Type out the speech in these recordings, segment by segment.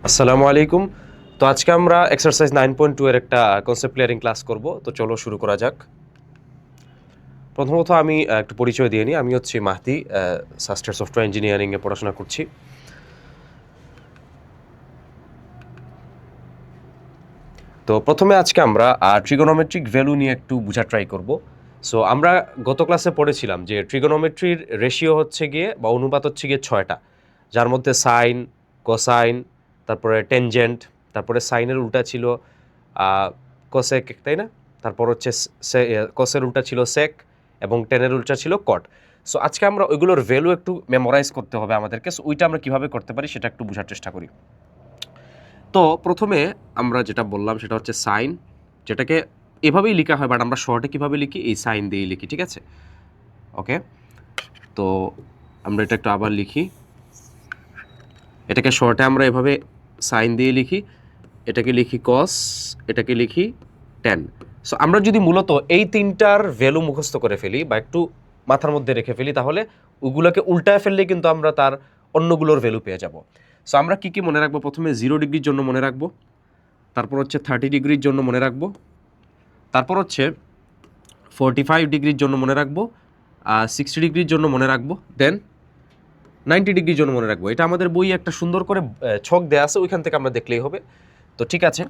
আসসালামু আলাইকুম। তো আজকে আমরা এক্সারসাইজ 9.2 এর একটা কনসেপ্ট ক্লিয়ারিং ক্লাস করব। তো চলো শুরু করা যাক। প্রথমত আমি একটু পরিচয় দিয়ে নিই। আমি হচ্ছি মাহদি, সাস্টার সফটওয়্যার ইঞ্জিনিয়ারিং এ পড়াশোনা করছি। তো প্রথমে আজকে আমরা ট্রিগোনোমেট্রিক ভ্যালু নিয়ে একটু বোঝার ট্রাই করব। সো আমরা গত ক্লাসে পড়েছিলাম যে ট্রিগোনোমেট্রির রেশিও হচ্ছে গিয়ে বা অনুপাত হচ্ছে গিয়ে 6টা, যার মধ্যে সাইন, কোসাইন, তারপরে টেনজেন্ট, তারপরে সাইনের উল্টা ছিল কোসেক, তাই না? তারপর হচ্ছে কোসের উল্টা ছিল সেক এবং টেনের উল্টা ছিল কট। সো আজকে আমরা ওইগুলোর ভ্যালু একটু মেমোরাইজ করতে হবে আমাদেরকে। সো ওইটা আমরা কীভাবে করতে পারি সেটা একটু বোঝার চেষ্টা করি। তো প্রথমে আমরা যেটা বললাম সেটা হচ্ছে সাইন, যেটাকে এভাবেই লেখা হয়, বাট আমরা শর্টে কীভাবে লিখি, এই সাইন দিয়েই লিখি, ঠিক আছে? ওকে, তো আমরা এটা একটু আবার লিখি। এটাকে শর্টে আমরা এভাবে সাইন দিয়ে লিখি, এটাকে লিখি কস, এটাকে লিখি ট্যান। সো আমরা যদি মূলত এই তিনটার ভ্যালু মুখস্থ করে ফেলি বা একটু মাথার মধ্যে রেখে ফেলি, তাহলে ওগুলোকে উল্টায় ফেললে কিন্তু আমরা তার অন্যগুলোর ভ্যালু পেয়ে যাব। সো আমরা কী কী মনে রাখবো? প্রথমে 0 ডিগ্রির জন্য মনে রাখবো, তারপর হচ্ছে 30 ডিগ্রির জন্য মনে রাখবো, তারপর হচ্ছে 45 ডিগ্রির জন্য মনে রাখবো, 60 ডিগ্রির জন্য মনে রাখবো, দেন 90 ডিগ্রির জন্য মনে রাখবো। এটা আমাদের বইয়ে একটা সুন্দর করে ছক দেওয়া আছে, ওইখান থেকে আমরা দেখলেই হবে। তো ঠিক আছে,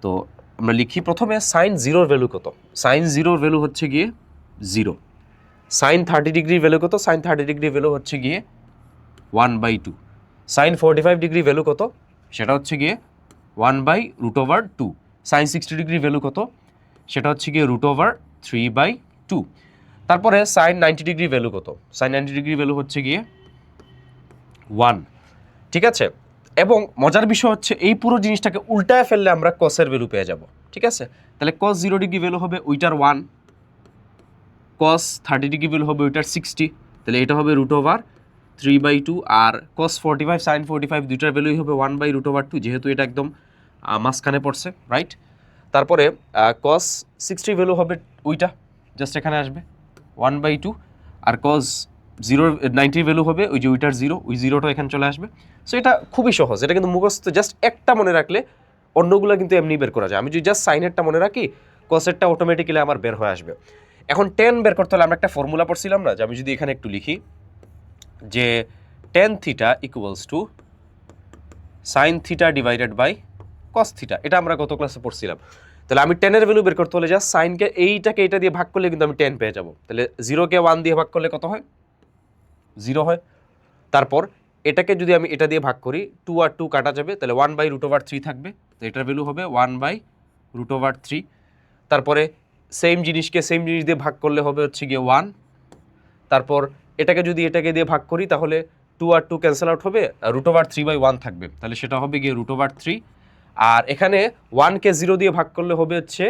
তো আমরা লিখি প্রথমে সাইন 0-র ভ্যালু কত। সাইন 0-র ভ্যালু হচ্ছে গিয়ে 0। সাইন 30 ডিগ্রির ভ্যালু কত? সাইন 30 ডিগ্রির ভ্যালু হচ্ছে গিয়ে 1/2। সাইন 45 ডিগ্রির ভ্যালু কত? সেটা হচ্ছে গিয়ে 1/√2। সাইন 60 ডিগ্রির ভ্যালু কত? সেটা হচ্ছে গিয়ে √3/2। তারপরে সাইন 90 ডিগ্রির ভ্যালু কত? সাইন 90 ডিগ্রির ভ্যালু হচ্ছে গিয়ে 1, ঠিক আছে? এবং মজার বিষয় হচ্ছে এই পুরো জিনিসটাকে উল্টায় ফেললে আমরা কসের ভ্যালু পেয়ে যাব, ঠিক আছে? তাহলে কস 0 ডিগ্রি ভ্যালু হবে ওইটার 1, কস 30 ডিগ্রি ভ্যালু হবে ওইটার 60, তাহলে এটা হবে √3/2। আর কস 45 সাইন 45 দুইটার ভ্যালুই হবে 1/√2, যেহেতু এটা একদম মাঝখানে পড়ছে, রাইট? তারপরে কস 60 ভ্যালু হবে ওইটা, জাস্ট এখানে আসবে 1/2। আর কস 90 ভ্যালু হবে ওই যে ওইটার 0, ওই 0টা এখানে চলে আসবে। সো এটা খুবই সহজ, এটা কিন্তু মুখস্থ জাস্ট একটা মনে রাখলে অন্যগুলো কিন্তু এমনি বের করা যায়। আমি যদি জাস্ট সাইনেরটা মনে রাখি, কসেরটা অটোমেটিক্যালি আমার বের হয়ে আসবে। এখন টেন বের করতে হলে আমরা একটা ফর্মুলা পড়ছিলাম না, যে আমি যদি এখানে একটু লিখি যে tan theta equals to sine theta divided by cos theta. এটা আমরা গত ক্লাসে পড়ছিলাম। তাহলে আমি টেনের ভ্যালু বের করতে হলে জাস্ট সাইনকে এইটাকে এটা দিয়ে ভাগ করলে কিন্তু আমি 10 পেয়ে যাব। তাহলে 0কে 1 দিয়ে ভাগ করলে কত হয়? 0 হয়। তারপর এটাকে যদি আমি এটা দিয়ে ভাগ করি, 2 আর 2 কাটা যাবে, তাহলে 1/√3 থাকবে। তো এটার ভ্যালু হবে 1/√3। তারপরে সেম জিনিসকে সেম জিনিস দিয়ে ভাগ করলে হবে হচ্ছে গিয়ে 1। তারপর এটাকে যদি এটাকে দিয়ে ভাগ করি, তাহলে 2 আর 2 ক্যান্সেল আউট হবে, √3/1 থাকবে, তাহলে সেটা হবে গিয়ে √3। আর এখানে 1কে 0 দিয়ে ভাগ করলে হবে হচ্ছে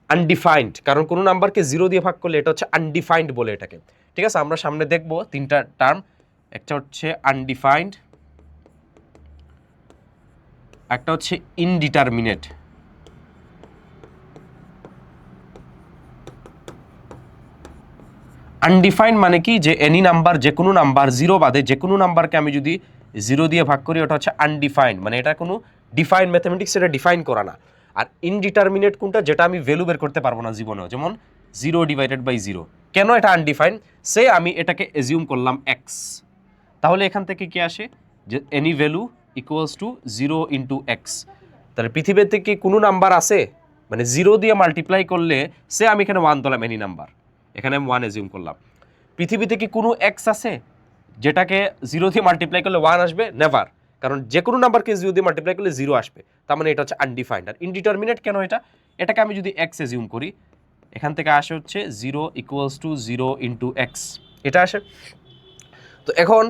আনডিফাইন্ড, কারণ কোনো নাম্বারকে 0 দিয়ে ভাগ করলে এটা হচ্ছে আনডিফাইন্ড বলে এটাকে, ঠিক আছে? আমরা সামনে দেখব তিনটা টার্ম, একটা হচ্ছে আনডিফাইন্ড, একটা হচ্ছে ইনডিটারমিনেট। আনডিফাইন্ড মানে কি, যে এনি নাম্বার, যে কোনো নাম্বার 0 বাদে যে কোনো নাম্বারকে আমি যদি 0 দিয়ে ভাগ করি, ওটা হচ্ছে আনডিফাইন্ড, মানে এটা কোনো ডিফাইন ম্যাথমেটিক্স, এটা ডিফাইন করা না। আর ইনডিটারমিনেট কোনটা? যেটা আমি ভ্যালু বের করতে পারবো না জীবনেও, যেমন 0/0। কেন এটা আনডিফাইন্ড? সে আমি এটাকে এজিউম করলাম এক্স, তাহলে এখান থেকে কি আসে, যে any value equals to 0 into x. তাহলে পৃথিবীতে কি কোনো নাম্বার আছে, মানে 0 দিয়ে মাল্টিপ্লাই করলে, সে আমি এখানে 1 দিলাম, এনি নাম্বার, এখানে আমি 1 এজিউম করলাম। পৃথিবীতে কি কোনো এক্স আছে যেটাকে 0 দিয়ে মাল্টিপ্লাই করলে 1 আসবে? নেভার, কারণ যে কোনো নাম্বারকে 0 দিয়ে মাল্টিপ্লাই করলে 0 আসবে, তার মানে এটা হচ্ছে আনডিফাইন্ড। আর ইনডিটারমিনেট কেন? এটাকে আমি যদি এক্স এজিউম করি, এখান থেকে আসে হচ্ছে 0 ইকুয়ালস টু 0 ইন্টু এক্স, এটা আসে। তো এখন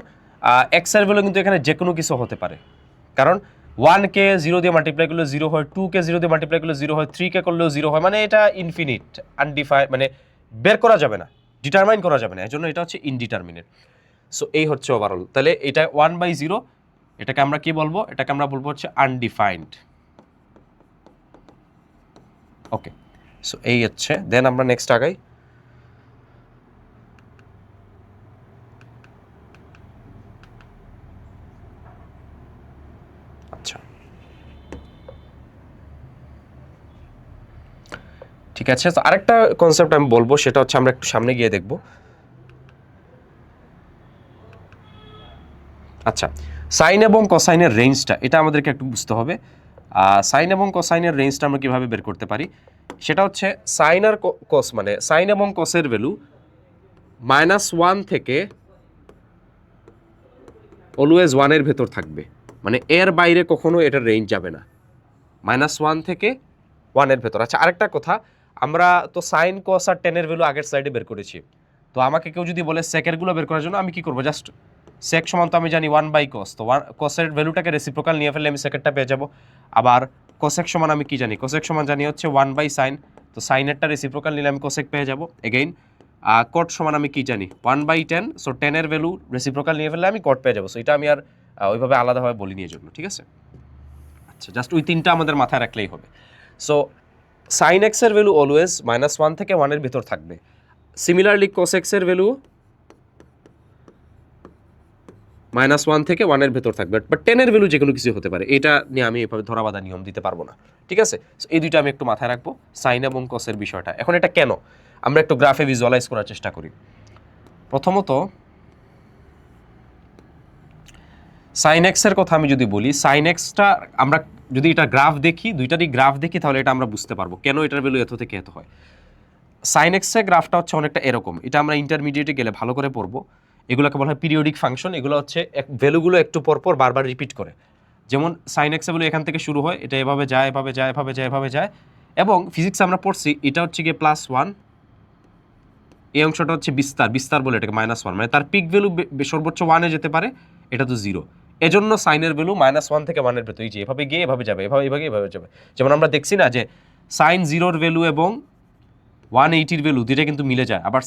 এক্সের ভ্যালু কিন্তু এখানে যে কোনো কিছু হতে পারে, কারণ 1কে 0 দিয়ে মাল্টিপ্লাই করলে 0 হয়, 2কে 0 দিয়ে মাল্টিপ্লাই করলে 0 হয়, 3কে করলেও 0 হয়, মানে এটা ইনফিনিট, আনডিফাইন্ড, মানে বের করা যাবে না, ডিটারমাইন করা যাবে না, এর জন্য এটা হচ্ছে ইনডিটারমিনেট। সো এই হচ্ছে ওভারঅল। তাহলে এটা 1/0, এটাকে আমরা কি বলবো? এটাকে আমরা বলবো হচ্ছে আনডিফাইন্ড। ওকে, সো এই হচ্ছে, দেন আমরা নেক্সট আগাই। আচ্ছা, ঠিক আছে। তো আরেকটা কনসেপ্ট আমি বলবো, সেটা হচ্ছে আমরা একটু সামনে গিয়ে দেখব। আচ্ছা, সাইন এবং কোসাইনের রেঞ্জটা এটা আমাদেরকে একটু বুঝতে হবে। সাইন এবং কোসাইনের রেঞ্জটা আমরা কীভাবে বের করতে পারি, সেটা হচ্ছে সাইন আর কস, মানে সাইন এবং কসের ভ্যালু -1 থেকে অলওয়েজ 1-এর ভেতর থাকবে, মানে এর বাইরে কখনো এটার রেঞ্জ যাবে না, -1 থেকে 1-এর ভেতর। আচ্ছা, আরেকটা কথা, আমরা তো সাইন কস আর টেনের ভ্যালু আগের স্লাইডে বের করেছি। তো আমাকে কেউ যদি বলে সেকেরগুলো বের করার জন্য, আমি কি করবো, জাস্ট সেক সমান তো আমি জানি 1/cos, তো কসের ভ্যালুটাকে রেসিপ্রোকাল নিয়ে ফেললে আমি সেকেরটা পেয়ে যাব। আবার কোসেক সমান আমি কি জানি, কোসেক সমান জানি হচ্ছে 1/sin, তো সাইনেরটা রেসিপ্রোকাল নিলে আমি কোসেক পেয়ে যাব। এগেইন কট সমান আমি কি জানি 1/10, সো 10-এর ভ্যালু রেসিপ্রোকাল নিয়ে ফেললে আমি কট পেয়ে যাবো। সো এটা আমি আর ওইভাবে আলাদাভাবে বলিনি এর জন্য, ঠিক আছে। আচ্ছা, জাস্ট ওই তিনটা আমাদের মাথায় রাখলেই হবে। সো সাইন এক্সের ভ্যালু অলওয়েজ -1 থেকে 1-এর ভেতর থাকবে। সিমিলারলি কোসেক্সের ভ্যালু -1 থেকে 1-এর ভেতর থাকবে, বাট 10-এর ভ্যালু যে কোনো কিছু হতে পারে, এটা নিয়ে আমি এভাবে ধরাবাঁধা নিয়ম দিতে পারবো না, ঠিক আছে। এই দুইটা আমি একটু মাথায় রাখবো, সাইন এবং কসের বিষয়টা। এখন এটা কেন, আমরা একটু গ্রাফে ভিজুয়ালাইজ করার চেষ্টা করি। প্রথমত সাইন এক্সের কথা আমি যদি বলি, সাইন এক্সটা আমরা যদি এটা গ্রাফ দেখি, দুইটারই গ্রাফ দেখি, তাহলে এটা আমরা বুঝতে পারবো কেন এটার ভ্যালু এত থেকে এত হয়। সাইন এক্সের গ্রাফটা হচ্ছে অনেকটা এরকম, এটা আমরা ইন্টারমিডিয়েটে গেলে ভালো করে পড়বো। এগুলোকে বলা হয় পিরিয়ডিক ফাংশন, এগুলো হচ্ছে ভ্যালুগুলো একটু পরপর বারবার রিপিট করে। যেমন সাইন এক্সের ভ্যালু এখান থেকে শুরু হয়, এটা এভাবে যায়, এভাবে যায়, এভাবে যায়, এভাবে যায়, এবং ফিজিক্সে আমরা পড়ছি এটা হচ্ছে গিয়ে +1, এই অংশটা হচ্ছে বিস্তার, বিস্তার বলে এটাকে -1, মানে তার পিক ভ্যালু সর্বোচ্চ 1-এ যেতে পারে, এটা তো 0। এজন্য সাইনের ভ্যালু -1 থেকে 1-এর ভেতর, এই যে এভাবে গিয়ে এভাবে যাবে, এভাবে এভাবে এভাবে যাবে। যেমন আমরা দেখছি না যে সাইন 0-র ভ্যালু এবং 180-র ভ্যালু দুইটা কিন্তু মিলে যায়। আবার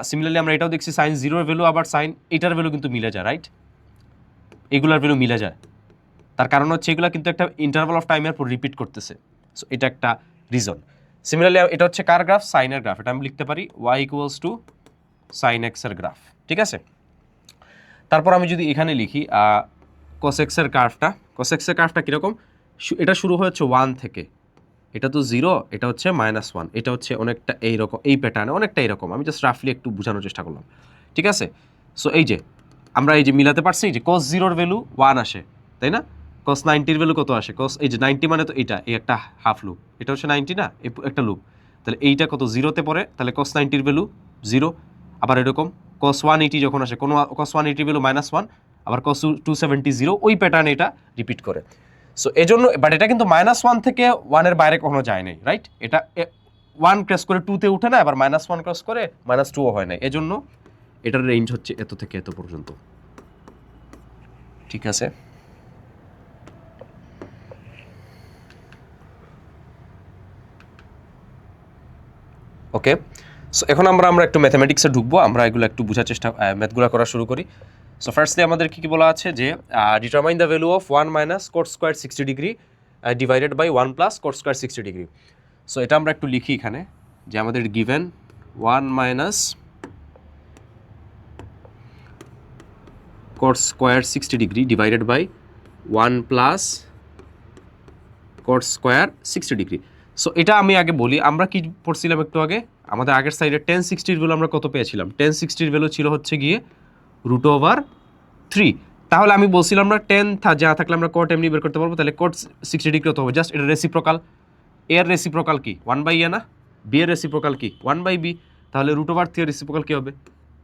সিমিলারলি আমরা এটাও দেখছি সাইন 0-র ভ্যালু আবার সাইন এটার ভ্যালু কিন্তু মিলে যায়, রাইট, এগুলার ভ্যালু মিলে যায়। তার কারণ হচ্ছে এগুলো কিন্তু একটা ইন্টারভাল অফ টাইমের পর রিপিট করতেছে, সো এটা একটা রিজন। সিমিলারলি এটা হচ্ছে কার গ্রাফ, সাইনের গ্রাফ, এটা আমি লিখতে পারি y = sin x এর গ্রাফ, ঠিক আছে। তারপর আমি যদি এখানে লিখি cos x এর গ্রাফটা, cos x এর গ্রাফটা কীরকম, এটা শুরু হচ্ছে 1 থেকে, এটা তো 0, এটা হচ্ছে -1, এটা হচ্ছে অনেকটা এইরকম, এই প্যাটার্নে অনেকটা এইরকম, আমি জাস্ট রাফলি একটু বোঝানোর চেষ্টা করলাম, ঠিক আছে। সো এই যে আমরা এই যে মিলাতে পারছি যে cos 0-র ভ্যালু 1 আসে, তাই না, cos 90-র ভ্যালু কত আসে, cos এই যে 90 মানে তো এটা, এই একটা হাফ লুপ, এটা হচ্ছে 90 না, একটা লুপ, তাহলে এইটা কত 0-তে পড়ে, তাহলে cos 90-র ভ্যালু 0। আবার এরকম cos 180 যখন আসে, কোনো cos 180-র ভ্যালু -1, আবার cos 270 0, ওই প্যাটার্নে এটা রিপিট করে। সো এই জন্য, বাট এটা কিন্তু -1 থেকে 1-এর বাইরে কখনো যায় নাই, রাইট, এটা 1 ক্রস করে 2-তে উঠে না, আবার -1 ক্রস করে -2ও হয় না, এজন্য এটার রেঞ্জ হচ্ছে এত থেকে এত পর্যন্ত, ঠিক আছে। ওকে, সো এখন আমরা একটু ম্যাথমেটিক্সে ঢুকবো, আমরা এগুলো একটু বোঝার চেষ্টা, ম্যাথগুলো করা শুরু করি। সো ফার্স্টলি আমাদের কি বলা আছে যে determine the value of 1 - cot square 60 degree divided by 1 + cot square 60 degree. So এটা আমরা একটু লিখি এখানে যে আমাদের given 1 - cot square 60 degree divided by 1 + cot square 60 degree. So এটা আমি আগে বলি, আমরা কি পড়ছিলাম একটু আগে, আমাদের আগের সাইডে tan 60-র ভ্যালু আমরা কত পেয়েছিলাম, tan 60-র ভ্যালু ছিল হচ্ছে গিয়ে √3। তাহলে আমি বলছিলাম না tan যা থাকলে আমরা cot এমনি বের করতে পারবো, তাহলে cot 60 ডিগ্রি কত হবে, জাস্ট এটা রেসিপ্রোকাল, এর রেসিপ্রোকাল কি 1/a না, b এর রেসিপ্রোকাল কি 1/b, তাহলে √3 এর রেসিপ্রোকাল কি হবে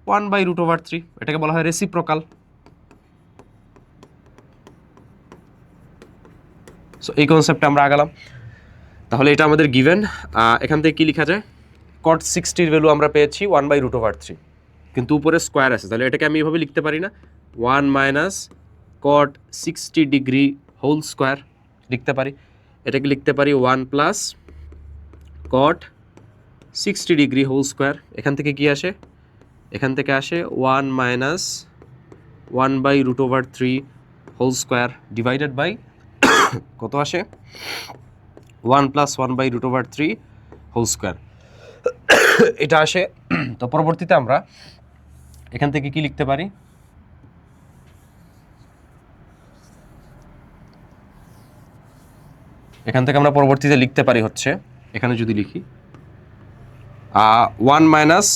1/√3, এটাকে বলা হয় রেসিপ্রোকাল। সো এই কনসেপ্টে আমরা আগালাম, তাহলে এটা আমাদের গিভেন। এখান থেকে কি লেখা যায়, cot 60-র ভ্যালু আমরা পেয়েছি 1/√3, কিন্তু উপরে স্কোয়ার আছে, তাহলে এটাকে আমি এভাবে লিখতে পারি না, 1 - cot 60 ডিগ্রি হোল স্কোয়ার লিখতে পারি, এটাকে লিখতে পারি 1 + cot 60 ডিগ্রি হোল স্কোয়ার। এখান থেকে কি আসে, এখান থেকে আসে 1 - 1/√3 হোল স্কোয়ার ডিভাইডেড বাই কত আসে 1 + 1/√3 হোল স্কোয়ার, এটা আসে। তো পরবর্তীতে আমরা এখান থেকে কি লিখতে পারি, এখান থেকে আমরা পরবর্তীতে লিখতে পারি হচ্ছে, এখানে যদি লিখি 1 মাইনাস,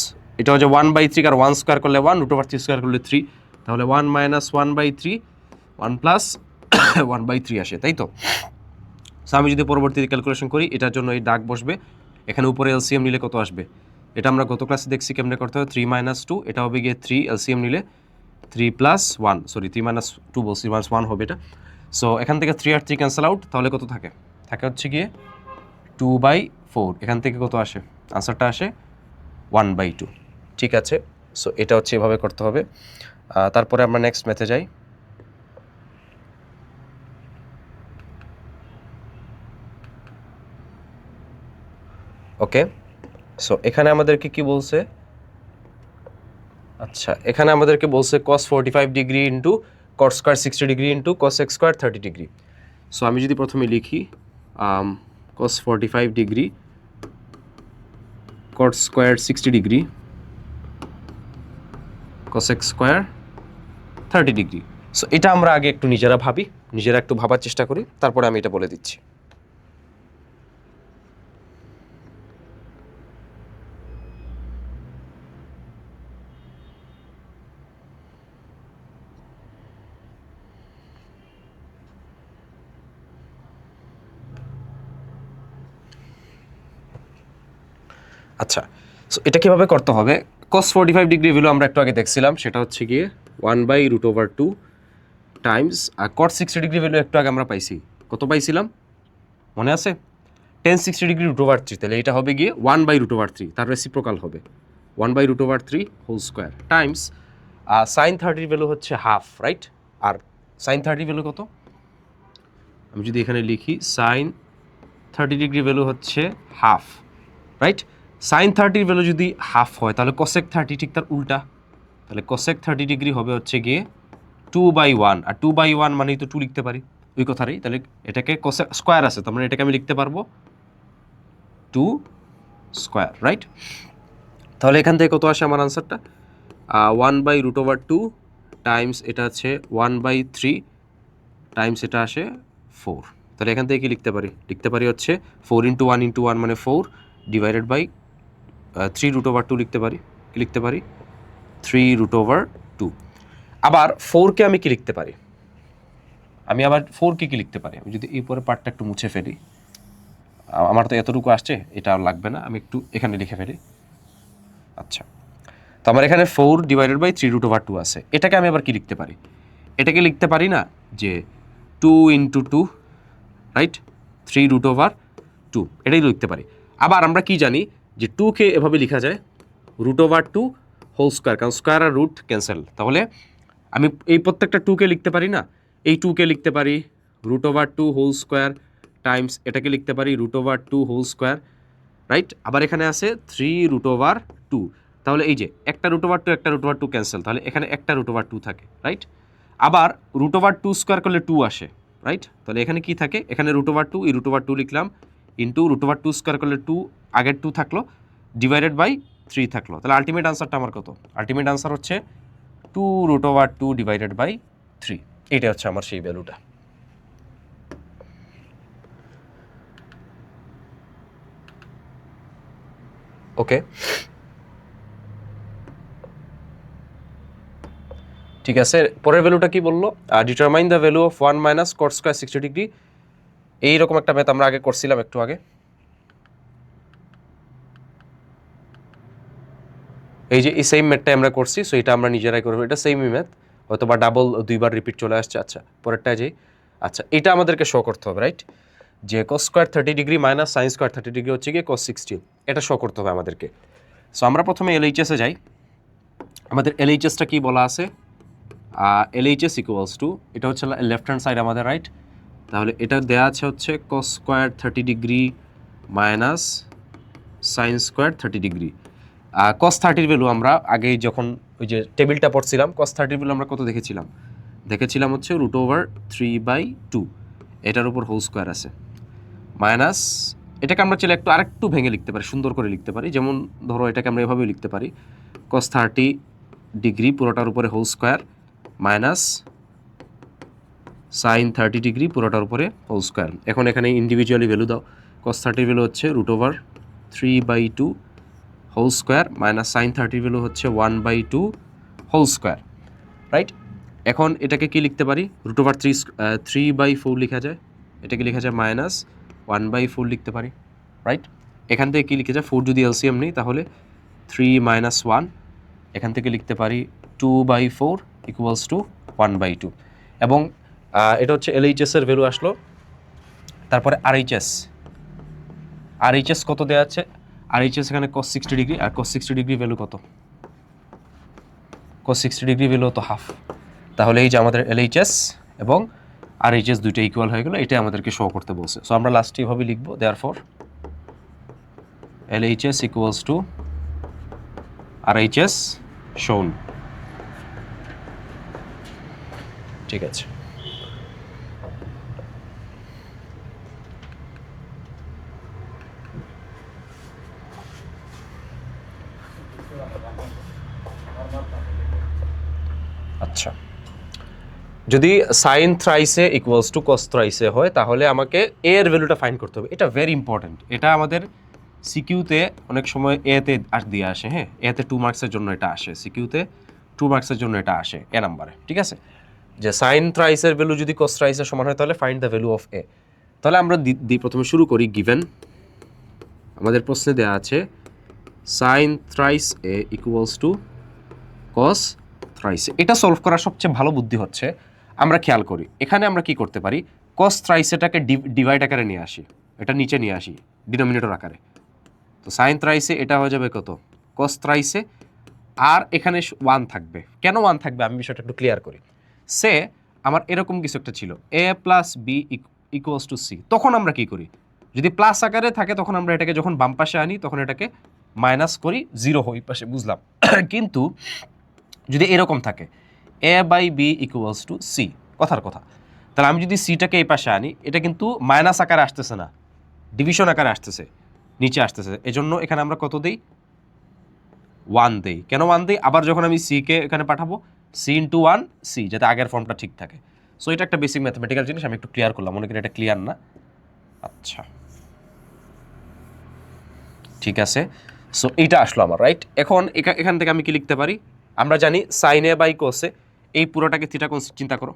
এটা হচ্ছে 1/3, আর 1 স্কোয়ার করলে 1, √3 স্কোয়ার করলে 3, তাহলে 1 মাইনাস 1/3, 1 প্লাস 1/3 আসে, তাই তো? সো আমি যদি পরবর্তীতে ক্যালকুলেশন করি, এটার জন্য এই দাগ বসবে, এখানে উপরে এলসিএম নিলে কত আসবে? এটা আমরা গত ক্লাসে দেখছি কেমনে করতে হবে, 3 - 2, এটা হবে গিয়ে 3, এলসিএম নিলে 3 + 1, সরি 3 - 2 বলছি, -1 হবে এটা। সো এখান থেকে 3 আর 3 ক্যান্সেল আউট, তাহলে কত থাকে? থাকে হচ্ছে গিয়ে 2/4, এখান থেকে কত আসে? আনসারটা আসে 1/2। ঠিক আছে, সো এটা হচ্ছে এভাবে করতে হবে। তারপরে আমরা নেক্সট ম্যাথে যাই। ওকে, সো এখানে আমাদেরকে কি বলছে? আচ্ছা, এখানে আমাদেরকে বলছে cos 45 degree into cot square 60 degree into cos x square 30 degree. So আমি যদি প্রথমে লিখি cos 45 degree cot square 60 degree cos x square 30 degree. So এটা আমরা আগে একটু নিজেরা ভাবি, নিজেরা একটু ভাবার চেষ্টা করি, তারপরে আমি এটা বলে দিচ্ছি। আচ্ছা, সো এটা কীভাবে করতে হবে? cos 45 ডিগ্রি ভ্যালু আমরা একটু আগে দেখছিলাম, সেটা হচ্ছে গিয়ে 1/√2 টাইমস, আর cot 60 ডিগ্রি ভ্যালু একটু আগে আমরা পাইছি, কত পাইছিলাম মনে আছে? tan 60 ডিগ্রি √3, তাহলে এটা হবে গিয়ে 1/√3, তার রেসিপ্রোকাল হবে 1/√3 whole square times sin 30 value হচ্ছে হাফ, রাইট? আর sin 30 ভ্যালু কত? আমি যদি এখানে লিখি sin 30 ডিগ্রি ভ্যালু হচ্ছে হাফ, রাইট? sin 30 ভ্যালু যদি হাফ হয়, তাহলে cosec 30 ঠিক তার উল্টা, তাহলে cosec 30 ডিগ্রি হবে হচ্ছে গিয়ে 2/1, আর 2/1 মানেই তো 2 লিখতে পারি ওই কথারই, তাহলে এটাকে cosec স্কোয়ার আছে, তার মানে এটাকে আমি লিখতে পারবো 2 স্কোয়ার, রাইট? তাহলে এখান থেকে কত আসে আমার আনসারটা? 1/√2 টাইমস এটা আছে 1/3 টাইমস এটা আসে 4। তাহলে এখান থেকে কি লিখতে পারি? লিখতে পারি হচ্ছে 4 × 1 × 1 মানে 4 ডিভাইডেড বাই 3√2 লিখতে পারি। কি লিখতে পারি? 3√2। আবার 4কে আমি কি লিখতে পারি? আমি আবার 4কে কি লিখতে পারি? আমি যদি এই পরে পার্টটা একটু মুছে ফেলি, আমার তো এতটুকু আসছে, এটা আর লাগবে না, আমি একটু এখানে লিখে ফেলি। আচ্ছা, তো আমার এখানে 4 ডিভাইডেড বাই 3√2 আছে, এটাকে আমি আবার কি লিখতে পারি? এটাকে লিখতে পারি না যে 2 × 2, রাইট? 3√2, এটাই লিখতে পারি। আবার আমরা কি জানি যে 2কে এভাবে লেখা যায় √2 হোল স্কোয়ার, কারণ স্কোয়ার আর রুট ক্যান্সেল। তাহলে আমি এই প্রত্যেকটা 2কে লিখতে পারি না, এই 2কে লিখতে পারি √2 হোল স্কোয়ার টাইমস এটাকে লিখতে পারি √2 হোল স্কোয়ার, রাইট? আবার এখানে আছে 3√2, তাহলে এই যে একটা √2 একটা √2 ক্যান্সেল, তাহলে এখানে একটা √2 থাকে, রাইট? আবার √2 স্কোয়ার করলে 2 আসে, রাইট? তাহলে এখানে কি থাকে? এখানে √2, এই √2 লিখলাম, ইন্টু √2 স্কোয়ার করলে 2, আগের 2 থাকলো, ডিভাইডেড বাই 3 থাকলো। তাহলে আলটিমেট আনসারটা আমার কত? আলটিমেট আনসার হচ্ছে 2√2 ডিভাইডেড বাই 3। এটা হচ্ছে আমার সেই ভ্যালুটা। ওকে, ঠিক আছে। পরের ভ্যালুটা কি বললো? Determine the value of 1 minus cot square 60 degree. এইরকম একটা ম্যাথ আমরা আগে করছিলাম একটু আগে। এই যে এই সেম ম্যাথটাই আমরা করছি, সো এটা আমরা নিজেরাই করবো, এটা সেমই ম্যাথ, হয়তো বা ডাবল দুইবার রিপিট চলে আসছে। আচ্ছা, পরেরটা যে আচ্ছা এটা আমাদেরকে শো করতে হবে, রাইট? যে cos square 30 degree minus sin square 30 degree হচ্ছে গিয়ে cos 60, এটা শো করতে হবে আমাদেরকে। সো আমরা প্রথমে LHS-এ যাই। আমাদের LHS-টা কি বলা আছে? LHS ইকুয়ালস টু, এটা হচ্ছে লেফট হ্যান্ড সাইড আমাদের, রাইট? তাহলে এটা দেওয়া আছে হচ্ছে cos square 30 degree minus sin square 30 degree. cos 30 value আমরা আগে যখন ওই যে টেবিলটা পড়ছিলাম, cos 30 ভ্যালু আমরা কত দেখেছিলাম হচ্ছে √3/2, এটার উপর হোল স্কোয়ার আছে, মাইনাস এটাকে আমরা চাইলে আরেকটু ভেঙে লিখতে পারি, সুন্দর করে লিখতে পারি। যেমন ধরো এটাকে আমরা এভাবেও লিখতে পারি, cos 30 ডিগ্রি পুরোটার উপরে whole square minus sine 30 degree পুরোটার উপরে হোল স্কোয়ার। এখন এখানে ইন্ডিভিজুয়ালি ভ্যালু দাও। কস 30 ভ্যালু হচ্ছে √3/2 whole square minus sine 30 value হচ্ছে 1/2 হোল স্কোয়ার, রাইট? এখন এটাকে কি লিখতে পারি? √3/4 লেখা যায়, এটাকে লেখা যায় -1/4 লিখতে পারি, রাইট? এখান থেকে কি লিখে যায়? 4 যদি এলসিএম নেই তাহলে 3 - 1, এখান থেকে লিখতে পারি 2/4 = 1/2। এবং এটা হচ্ছে LHS এর ভ্যালু আসলো। তারপরে RHS কত দেওয়া আছে? RHS এখানে cos 60 ডিগ্রি, আর cos 60 ডিগ্রি ভ্যালু কত? cos 60 ডিগ্রি ভ্যালু তো হাফ। তাহলে এই যে আমাদের LHS এবং RHS দুইটা ইকুয়াল হয়ে গেল, এটা আমাদেরকে শো করতে বলছে। সো আমরা লাস্টে এভাবে লিখবো, দেয়ারফর LHS = RHS shown। ঠিক আছে। আচ্ছা, যদি সাইন থ্রাইসে = কস থ্রাইসে হয় তাহলে আমাকে এ এর ভ্যালুটা ফাইন্ড করতে হবে। এটা ভেরি ইম্পর্ট্যান্ট। এটা আমাদের সিকিউতে অনেক সময় এতে দিয়ে আসে। হ্যাঁ, এতে 2 মার্কসের জন্য এটা আসে, সিকিউতে 2 মার্কসের জন্য এটা আসে এ নাম্বারে। ঠিক আছে, যে সাইন থ্রাইসের ভ্যালু যদি কস থ্রাইসের সমান হয় তাহলে ফাইন্ড দ্য ভ্যালু অফ এ। তাহলে আমরা প্রথমে শুরু করি। গিভেন আমাদের প্রশ্নে দেওয়া আছে সাইন থ্রাইস এ = কস থ্রাইস। এটা সলভ করার সবচেয়ে ভালো বুদ্ধি হচ্ছে আমরা খেয়াল করি, এখানে আমরা কি করতে পারি? কস থ্রাইসেটাকে ডিভাইড আকারে নিয়ে আসি, এটা নিচে নিয়ে আসি ডিনোমিনেটর আকারে। তো সাইন থ্রাইসে এটা হয়ে যাবে কত? কস থ্রাইসে। আর এখানে 1 থাকবে। কেন 1 থাকবে আমি বিষয়টা একটু ক্লিয়ার করি। সে আমার এরকম কিছু একটা ছিল, a + b = c। তখন আমরা কি করি? যদি প্লাস আকারে থাকে তখন আমরা এটাকে যখন বাম পাশে আনি তখন এটাকে মাইনাস করি, 0 হয় পাশে, বুঝলাম। কিন্তু যদি এরকম থাকে a/b = c, কথার কথা, তাহলে আমি যদি সিটাকে এই পাশে আনি, এটা কিন্তু মাইনাস আকারে আসতেছে না, ডিভিশন আকারে আসতেছে, নিচে আসতেছে। এজন্য এখানে আমরা কত দেই? 1 দেই। কেন 1 দেই? আবার যখন আমি সিকে এখানে পাঠাবো, c × 1 c, যাতে আগের ফর্মটা ঠিক থাকে। সো এটা একটা বেসিক ম্যাথমেটিক্যাল জিনিস, আমি একটু ক্লিয়ার করলাম, মনে করি এটা ক্লিয়ার না। আচ্ছা, ঠিক আছে। সো এইটা আসলো আমার, রাইট? এখন এখান থেকে আমি কি লিখতে পারি? আমরা জানি সাইনে বাই কোসে, এই পুরোটাকে থিটা কোণ চিন্তা করো,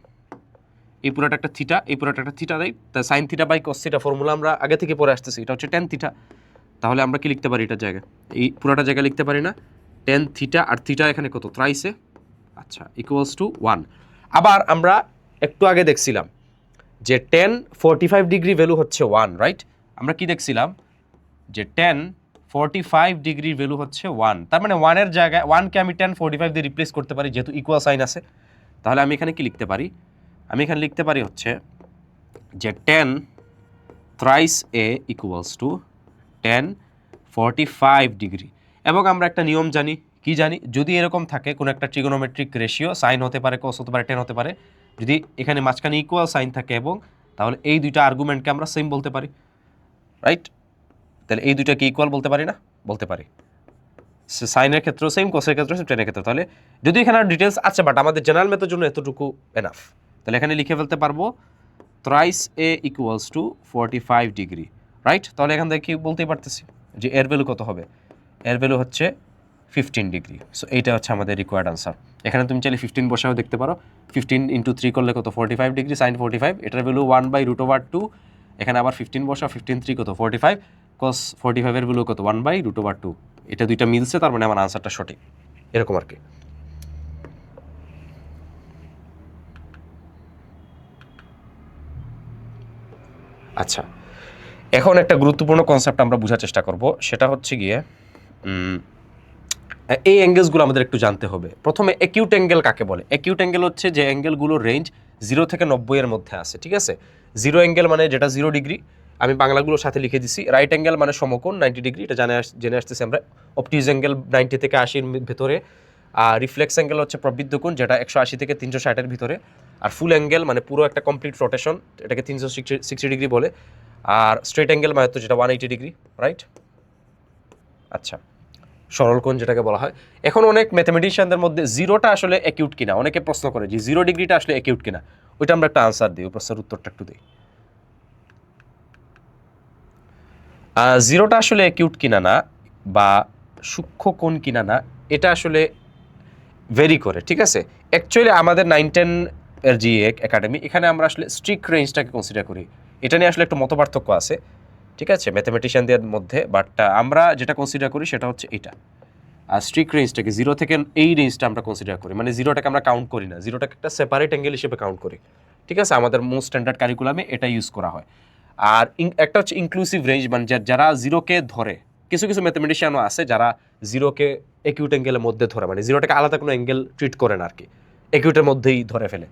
এই পুরোটা একটা থিটা, এই পুরোটা একটা থিটা দেয়, তাই sine theta by cos theta formula আমরা আগে থেকে পড়ে আসতেছি, এটা হচ্ছে ট্যান থিটা। তাহলে আমরা কি লিখতে পারি এটার জায়গায়? এই পুরোটা জায়গায় লিখতে পারি না? ট্যান থিটা, আর থিটা এখানে কত? থ্রাইসে। আচ্ছা, = 1। আবার আমরা একটু আগে দেখছিলাম যে tan 45 ডিগ্রি ভ্যালু হচ্ছে 1, রাইট? আমরা কি দেখছিলাম? যে tan 45 ডিগ্রির ভ্যালু হচ্ছে 1। তার মানে 1 এর জায়গায় 1 কে আমি tan 45 দিয়ে রিপ্লেস করতে পারি, যেহেতু ইকুয়াল সাইন আছে। তাহলে আমি এখানে কি লিখতে পারি? আমি এখানে লিখতে পারি হচ্ছে যে tan thrice a = tan 45 degree. এবং আমরা একটা নিয়ম জানি, কি জানি? যদি এরকম থাকে কোনো একটা ট্রিগোনোমেট্রিক রেশিও, সাইন হতে পারে, কস হতে পারে, tan হতে পারে, যদি এখানে মাঝখানে ইকুয়াল সাইন থাকে এবং তাহলে এই দুইটা আর্গুমেন্টকে আমরা সেম বলতে পারি, রাইট? তাহলে এই দুইটাকে ইকুয়াল বলতে পারি না? বলতে পারি। সাইনের ক্ষেত্রেও সেম, কোসের ক্ষেত্রেও সেম, টেনের ক্ষেত্রে। তাহলে যদি এখানে আর ডিটেলস আছে, বাট আমাদের জেনারেল ম্যাথের জন্য এতটুকু এনাফ। তাহলে এখানে লিখে ফেলতে পারবো থ্রাইস a = 45 ডিগ্রি, রাইট? তাহলে এখান থেকে কি বলতেই পারতেছি যে এর ভ্যালু কত হবে? এর ভ্যালু হচ্ছে 15 ডিগ্রি। সো এইটা হচ্ছে আমাদের রিকোয়ার্ড আনসার। এখানে তুমি চাইলে 15 বসাও দেখতে পারো। 15 × 3 করলে কত? 45 ডিগ্রি, সাইন 45, এটার ভ্যালু 1/√2। এখানে আবার 15 বসাও, 15 × 3 কত? 45, cos 45 এর ভ্যালু কত? 1/√2। এটা দুইটা মিলছে, তার মানে আমার আনসারটা সঠিক, এরকম আর কি। আচ্ছা, এখন একটা গুরুত্বপূর্ণ কনসেপ্ট আমরা বোঝার চেষ্টা করব, সেটা হচ্ছে গিয়ে এই অ্যাঙ্গেলসগুলো আমাদের একটু জানতে হবে। প্রথমে অ্যাকিউট অ্যাঙ্গেল কাকে বলে? অ্যাকিউট অ্যাঙ্গেল হচ্ছে যে অ্যাঙ্গেলগুলোর রেঞ্জ 0 থেকে 90 এর মধ্যে আছে, ঠিক আছে? 0 অ্যাঙ্গেল মানে যেটা 0 ডিগ্রি, আমি বাংলাগুলোর সাথে লিখে দিছি। রাইট অ্যাঙ্গেল মানে সমকোণ 90 ডিগ্রি, এটা জেনে আসতেছি আমরা। অবটিউজ অ্যাঙ্গেল 90 থেকে 80-র ভেতরে। আর রিফ্লেক্স অ্যাঙ্গেল হচ্ছে প্রবৃদ্ধ কোণ, যেটা 180 থেকে 360-এর ভিতরে। আর ফুল অ্যাঙ্গেল মানে পুরো একটা কমপ্লিট রোটেশন, এটাকে 360 ডিগ্রি বলে। আর স্ট্রেট অ্যাঙ্গেল মানে তো যেটা 180 ডিগ্রি, রাইট? আচ্ছা, সরল কোণ যেটাকে বলা হয়। এখন অনেক ম্যাথমেটিশিয়ানদের মধ্যে 0টা আসলে অ্যাকিউট কিনা অনেকে প্রশ্ন করে যে 0 ডিগ্রিটা আসলে অ্যাকিউট কিনা। ওইটা আমরা একটা আনসার দিই, ওই প্রশ্নের উত্তরটা একটু দিই। জিরোটা আসলে অ্যাকিউট কিনা না বা সূক্ষ্ম কোণ কিনা না, এটা আসলে ভেরি করে, ঠিক আছে। অ্যাকচুয়ালি আমাদের 9-10 এর যে একাডেমি, এখানে আমরা আসলে স্ট্রিক্ট রেঞ্জটাকে কনসিডার করি। এটা নিয়ে আসলে একটু মতপার্থক্য আছে, ঠিক আছে, ম্যাথামেটিশিয়ানদের মধ্যে। বাট আমরা যেটা কনসিডার করি সেটা হচ্ছে এটা, আর স্ট্রিক্ট রেঞ্জটাকে 0 থেকে এই রেঞ্জটা আমরা কনসিডার করি, মানে 0টাকে আমরা কাউন্ট করি না, 0টাকে একটা সেপারেট অ্যাঙ্গেল হিসেবে কাউন্ট করি, ঠিক আছে। আমাদের মোস্ট স্ট্যান্ডার্ড কারিকুলামে এটা ইউজ করা হয়। আর একটা হচ্ছে ইনক্লুসিভ রেঞ্জ, মানে যারা 0কে ধরে, কিছু কিছু ম্যাথামেটিশিয়ানও আছে যারা 0কে একিউট অ্যাঙ্গেলের মধ্যে ধরে, মানে 0টাকে আলাদা কোনো অ্যাঙ্গেল ট্রিট করেন আর কি, একিউটের মধ্যেই ধরে ফেলে।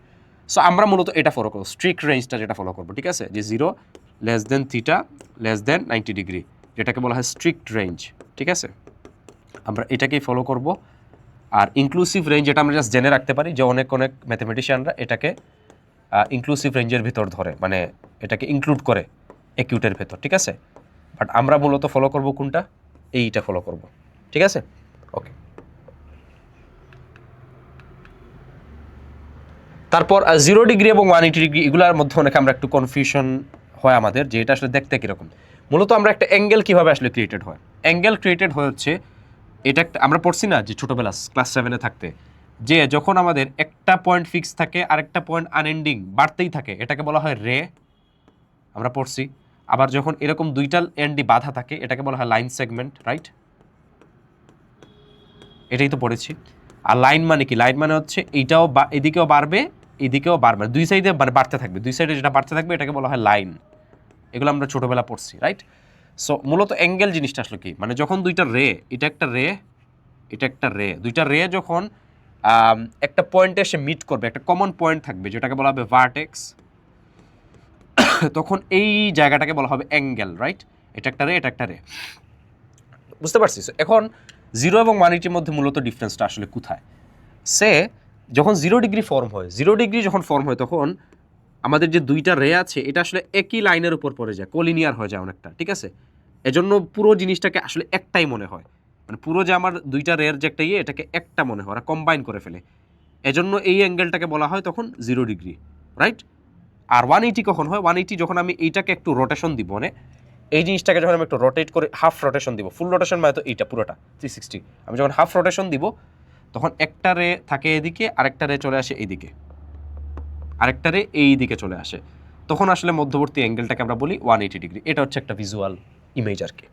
সো আমরা মূলত এটা ফলো করবো, স্ট্রিক্ট রেঞ্জটা যেটা ফলো করবো, ঠিক আছে, যে 0 less than theta less than 90 degree, যেটাকে বলা হয় স্ট্রিক্ট রেঞ্জ, ঠিক আছে। আমরা এটাকেই ফলো করব। আর ইনক্লুসিভ রেঞ্জ, এটা আমরা জাস্ট জেনে রাখতে পারি যে অনেক অনেক ম্যাথামেটিশিয়ানরা এটাকে ইনক্লুসিভ রেঞ্জের ভিতর ধরে, মানে এটাকে ইনক্লুড করে একিউটের ভেতর, ঠিক আছে। বাট আমরা মূলত ফলো করব কোনটা, এইটা ফলো করব, ঠিক আছে। ওকে, তারপর 0 ডিগ্রি এবং 180 ডিগ্রি, এগুলোর মধ্যে অনেক আমরা একটু কনফিউশন হয় আমাদের, যে এটা আসলে দেখতে কীরকম। মূলত আমরা একটা অ্যাঙ্গেল কীভাবে আসলে ক্রিয়েটেড হয়, অ্যাঙ্গেল ক্রিয়েটেড হচ্ছে এটা একটা, আমরা পড়ছি না যে ছোটোবেলা ক্লাস 7-এ থাকতে, যে যখন আমাদের একটা পয়েন্ট ফিক্স থাকে আরেকটা পয়েন্ট আনএন্ডিং বাড়তেই থাকে, এটাকে বলা হয় রে, আমরা পড়ছি। আবার যখন এরকম দুইটা এন্ডি বাধা থাকে, এটাকে বলা হয় লাইন সেগমেন্ট, রাইট, এটাই তো পড়েছি। আর লাইন মানে কি, লাইন মানে হচ্ছে এইটাও এদিকেও বাড়বে এদিকেও বাড়বে, দুই সাইডে মানে বাড়তে থাকবে, দুই সাইডে যেটা বাড়তে থাকবে এটাকে বলা হয় লাইন। এগুলো আমরা ছোটোবেলা পড়ছি, রাইট। সো মূলত অ্যাঙ্গেল জিনিসটা আসলে কি, মানে যখন দুইটা রে, এটা একটা রে এটা একটা রে, দুইটা রে যখন একটা পয়েন্টে এসে মিট করবে, একটা কমন পয়েন্ট থাকবে যেটাকে বলা হবে ভার্টেক্স, তখন এই জায়গাটাকে বলা হবে অ্যাঙ্গেল, রাইট। এটা একটা রে, এটা একটা রে, বুঝতে পারছিস। এখন 0 এবং 180-র মধ্যে মূলত ডিফারেন্সটা আসলে কোথায়, সে যখন 0 ডিগ্রি ফর্ম হয়, 0 ডিগ্রি যখন ফর্ম হয়, তখন আমাদের যে দুইটা রে আছে এটা আসলে একই লাইনের উপর পড়ে যায়, কোলিনিয়ার হয়ে যায় অনেকটা, ঠিক আছে। এজন্য পুরো জিনিসটাকে আসলে একটাই মনে হয়, মানে পুরো যে আমার দুইটা রের যে একটা এটাকে একটা মনে হয়, ওরা কম্বাইন করে ফেলে, এজন্য এই অ্যাঙ্গেলটাকে বলা হয় তখন 0 ডিগ্রি, রাইট। আর 180 কখন হয়, 180 যখন আমি এইটাকে একটু রোটেশন দিব, মানে এই জিনিসটাকে যখন আমি একটু রোটেট করে হাফ রোটেশন দিব, ফুল রোটেশন মানে তো এইটা পুরোটা 360, আমি যখন হাফ রোটেশন দিব তখন একটা রে থাকে এদিকে, আরেকটা রে চলে আসে এইদিকে, আরেকটা রে এই দিকে চলে আসে, তখন আসলে মধ্যবর্তী অ্যাঙ্গেলটাকে আমরা বলি 180 ডিগ্রি। এটা হচ্ছে একটা ভিজুয়াল ইমেজ আর কি।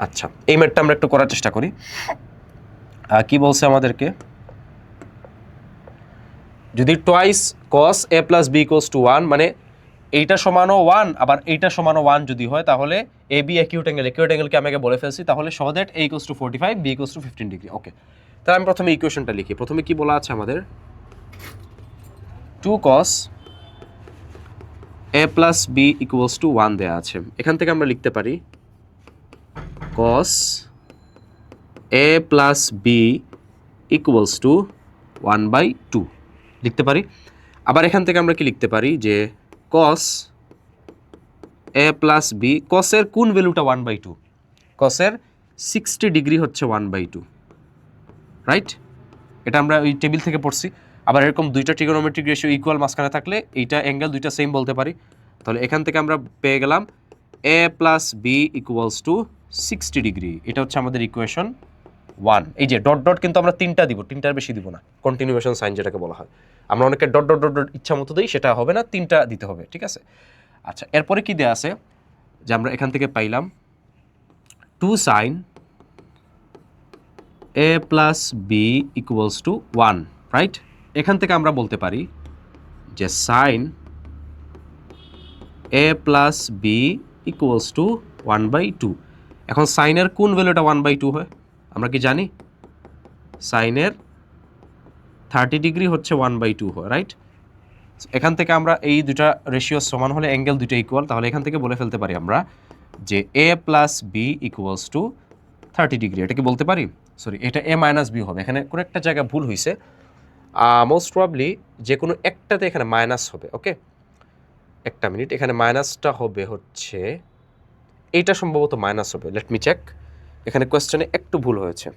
আচ্ছা, এই ম্যাথটা আমরা একটু করার চেষ্টা করি। কি বলছে আমাদেরকে, যদি twice cos a plus b equals to 1, মানে এইটা সমানও 1 আবার এইটা সমানও 1 যদি হয়, তাহলে এ বি অ্যাকিউট অ্যাঙ্গেলকে আমি আগে বলে ফেলছি, তাহলে so that a equals to 45, b equals to 15 degree. Okay, তাহলে আমি প্রথমে ইকুয়েশনটা লিখি। প্রথমে কি বলা আছে আমাদের, 2 cos a plus b equals to 1 দেয়া আছে। এখান থেকে আমরা লিখতে পারি cos a plus b equals to 1/2 লিখতে পারি। আবার এখান থেকে আমরা কি লিখতে পারি, যে cos a plus b, cosের কোন ভ্যালুটা 1/2, cosের 60 ডিগ্রি হচ্ছে 1/2, রাইট। এটা আমরা ওই টেবিল থেকে পড়ছি। আবার এরকম দুইটা ট্রিগোনোমেট্রিক রেশিও ইকুয়াল মাঝখানে থাকলে এইটা অ্যাঙ্গেল দুইটা সেম বলতে পারি। তাহলে এখান থেকে আমরা পেয়ে গেলাম a plus b equals to 60 degree. এটা হচ্ছে আমাদের ইকুয়েশন 1। এই যে ডট ডট কিন্তু আমরা তিনটা দিব, তিনটার বেশি দিব না, কন্টিনিউয়েশন সাইন যেটাকে বলা হয়। আমরা অনেকে ডট ডট ডট ডট ইচ্ছা মতো দিই, সেটা হবে না, তিনটা দিতে হবে, ঠিক আছে। আচ্ছা, এরপরে কি দেয়া আছে, যে আমরা এখান থেকে পাইলাম 2 sin a plus b equals to 1, right. এখান থেকে আমরা বলতে পারি যে sin a plus b equals to 1/2। এখন সাইনের কোন ভ্যালুটা 1/2 হয় আমরা কি জানি, সাইনের 30 ডিগ্রি হচ্ছে 1/2 হয়, রাইট। এখান থেকে আমরা এই দুটা রেশিও সমান হলে অ্যাঙ্গেল দুটো ইকুয়াল, তাহলে এখান থেকে বলে ফেলতে পারি আমরা যে a plus b equals to 30 degree. এটা কি বলতে পারি, সরি, এটা a minus b হবে, এখানে কোনো একটা জায়গায় ভুল হয়েছে, মোস্ট প্রবাবলি যে কোনো একটাতে এখানে মাইনাস হবে। ওকে, একটা মিনিট, এখানে মাইনাসটা হবে হচ্ছে এইটা সম্ভবত মাইনাস হবে, লেট মি চেক, এখানে কোয়েশ্চেনে একটু ভুল হয়েছে।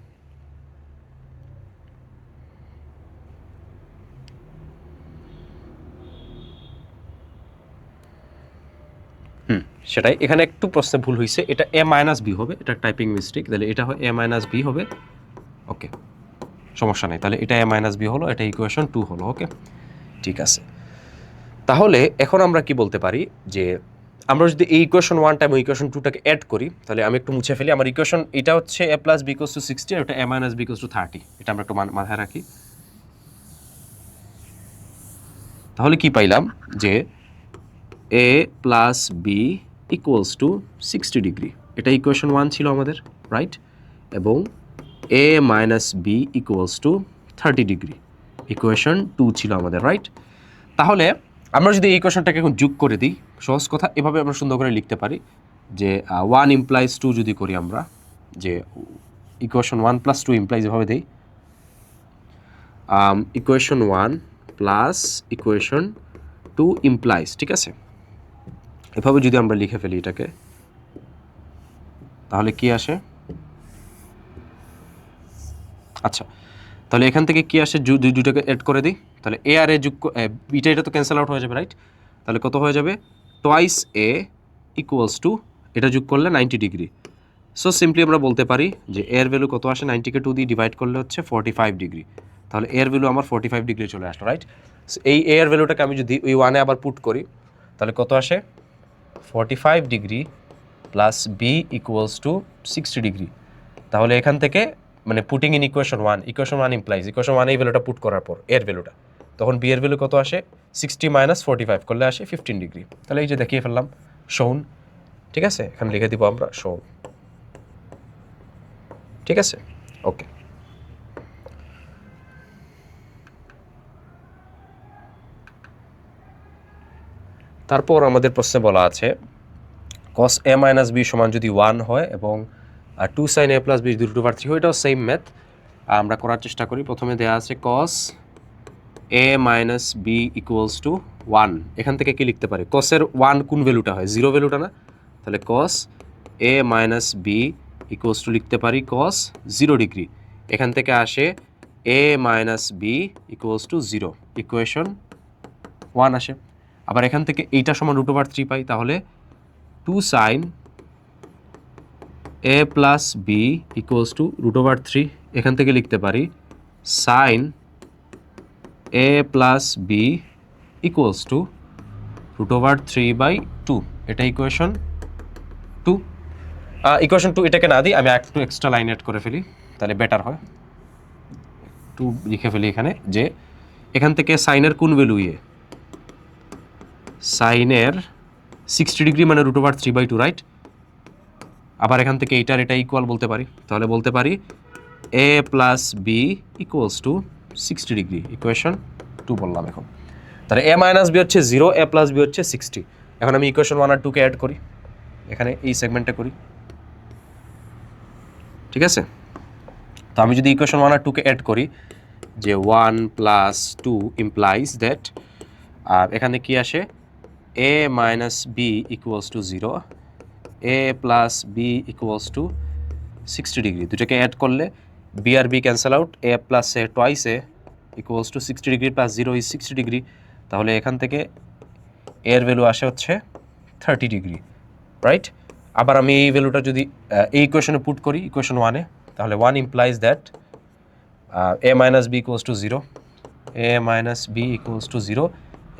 সেটাই এখানে একটু প্রশ্নে ভুল হয়েছে, এটা এ মাইনাস বি হবে, এটা টাইপিং মিস্টেক, তাহলে এটা হয় এ মাইনাস বি হবে। ওকে, সমস্যা নেই, তাহলে এটা এ মাইনাস বি হলো, এটা ইকুয়েশন 2 হলো। ওকে, ঠিক আছে। তাহলে এখন আমরা কি বলতে পারি যে আমরা যদি এই ইকুয়েশন 1 টাইম ইকুয়েশন 2টাকে অ্যাড করি, তাহলে আমি একটু মুছে ফেলি। আমার ইকুয়েশন এটা হচ্ছে এ প্লাস বি ইকুয়ালস টু 60 আর এটা এ মাইনাস বি ইকুয়ালস টু 30, এটা আমরা একটু মাথায় রাখি। তাহলে কি পাইলাম যে A plus B equals to 60 degree, এটা ইকুয়েশন 1 ছিল আমাদের, রাইট? এবং A minus B equals to 30 degree, equation 2 ছিল আমাদের, রাইট? তাহলে আমরা যদি এই ইকুয়েশনটাকে এখন যোগ করে দিই, সহজ কথা এভাবে আমরা সুন্দর করে লিখতে পারি যে 1 ইমপ্লাইজ 2 যদি করি আমরা, যে ইকুয়েশন 1 প্লাস 2 ইমপ্লাইজ এভাবে দিই, ইকুয়েশন 1 প্লাস ইকুয়েশন 2 ইমপ্লাইজ, ঠিক আছে? এভাবে যদি আমরা লিখে ফেলি এটাকে, তাহলে কি আসে? আচ্ছা, তাহলে এখান থেকে কি আসে? দুইটাকে অ্যাড করে দিই, তাহলে এ আর এ যোগ, বিটা এটা তো ক্যান্সেল আউট হয়ে যাবে, রাইট? তাহলে কত হয়ে যাবে? টোয়াইস এ ইকুয়ালস টু, এটা যোগ করলে 90 ডিগ্রি। সো সিম্পলি আমরা বলতে পারি যে এর ভ্যালু কত আসে? 90কে 2 দিয়ে ডিভাইড করলে হচ্ছে 45 ডিগ্রি। তাহলে এর ভ্যালু আমার 45 ডিগ্রি চলে আসলো, রাইট? এই এর ভ্যালুটাকে আমি যদি ওই 1-এ আবার পুট করি, তাহলে কত আসে? 45 degree plus B equals to 60 degree. তাহলে এখান থেকে মানে putting in equation 1 implies equation 1 এই ভ্যালুটা পুট করার পর এর ভ্যালুটা, তখন বি এর ভ্যালু কত আসে? 60 মাইনাস 45 করলে আসে 15 ডিগ্রি। তাহলে এই যে দেখিয়ে ফেললাম, শোন, ঠিক আছে? এখানে লিখে দিব আমরা শোন, ঠিক আছে? ওকে, তারপর আমাদের প্রশ্নে বলা আছে cos a মাইনাস বি সমান যদি 1 হয় এবং 2 sin a প্লাস বি যদি √3 হয়, এটাও সেম ম্যাথ আমরা করার চেষ্টা করি। প্রথমে দেওয়া আছে cos a minus B equals to 1, এখান থেকে কি লিখতে পারি? cos এর 1 কোন ভ্যালুটা হয়? 0 ভ্যালুটা না? তাহলে cos a minus B equals to লিখতে পারি cos 0 ডিগ্রি, এখান থেকে আসে a minus B equals to 0, equation 1 আসে। আবার এখান থেকে এইটা সমান √3 পাই, তাহলে 2 sin a plus B equals to √3, এখান থেকে লিখতে পারি sin a plus B equals to √3/2, এটা ইকুয়েশন 2। ইকুয়েশন 2 এটাকে না দিই, আমি একটু এক্সট্রা লাইন অ্যাড করে ফেলি, তাহলে বেটার হয়। একটু লিখে ফেলি এখানে যে এখান থেকে সাইনের কোন ভ্যালু? সাইনের 60 ডিগ্রি মানে √3/2, রাইট? আবার এখান থেকে এইটার এটা ইকুয়াল বলতে পারি, তাহলে বলতে পারি a plus B equals to 60 degree, equation 2 বললাম এখন। তাহলে a মাইনাস বি হচ্ছে 0, a প্লাস বি হচ্ছে 60। এখন আমি ইকুয়েশন 1 আর 2কে অ্যাড করি, এখানে এই সেগমেন্টে করি, ঠিক আছে? তো আমি যদি ইকুয়েশন 1 আর 2কে অ্যাড করি, যে 1 প্লাস 2 ইমপ্লাইজ দ্যাট, আর এখানে কি আসে? a minus B equals to 0, a plus B equals to 60 degree, দুটাকে অ্যাড করলে বি আর B cancel out, A plus A twice A equals to 60 degree plus 0 is 60 degree. তাহলে এখান থেকে এর ভ্যালু আসে হচ্ছে 30 ডিগ্রি, রাইট? আবার আমি এই ভ্যালুটা যদি এই ইকুয়েশনে পুট করি ইকুয়েশন 1-এ, তাহলে 1 implies that A minus B equals to 0, A minus B equals to 0,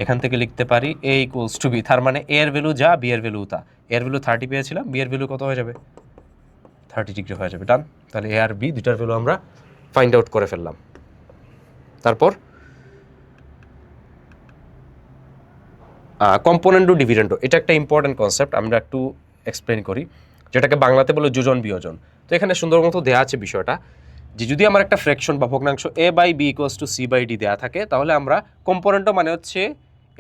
এখান থেকে লিখতে পারি এ ইকুয়ালস টু বি, তার মানে এর ভ্যালু যা বি এর ভ্যালু তা। এর ভ্যালু 30 পেয়েছিলাম, বি এর ভ্যালু কত হয়ে যাবে? 30 ডিগ্রি হয়ে যাবে, ডান। তাহলে এ আর বি দুইটার ভ্যালু আমরা ফাইন্ড আউট করে ফেললাম। তারপর কম্পোনেন্ট ও ডিভিডেন্ড, এটা একটা ইম্পর্টেন্ট কনসেপ্ট, আমরা একটু এক্সপ্লেন করি, যেটাকে বাংলাতে বলে যোজন বিয়োজন। তো এখানে সুন্দর মতো দেওয়া আছে বিষয়টা, যে যদি আমার একটা ফ্র্যাকশন বা ভগ্নাংশ a by B equals to C by D দেওয়া থাকে, তাহলে আমরা কম্পোনেন্টও মানে হচ্ছে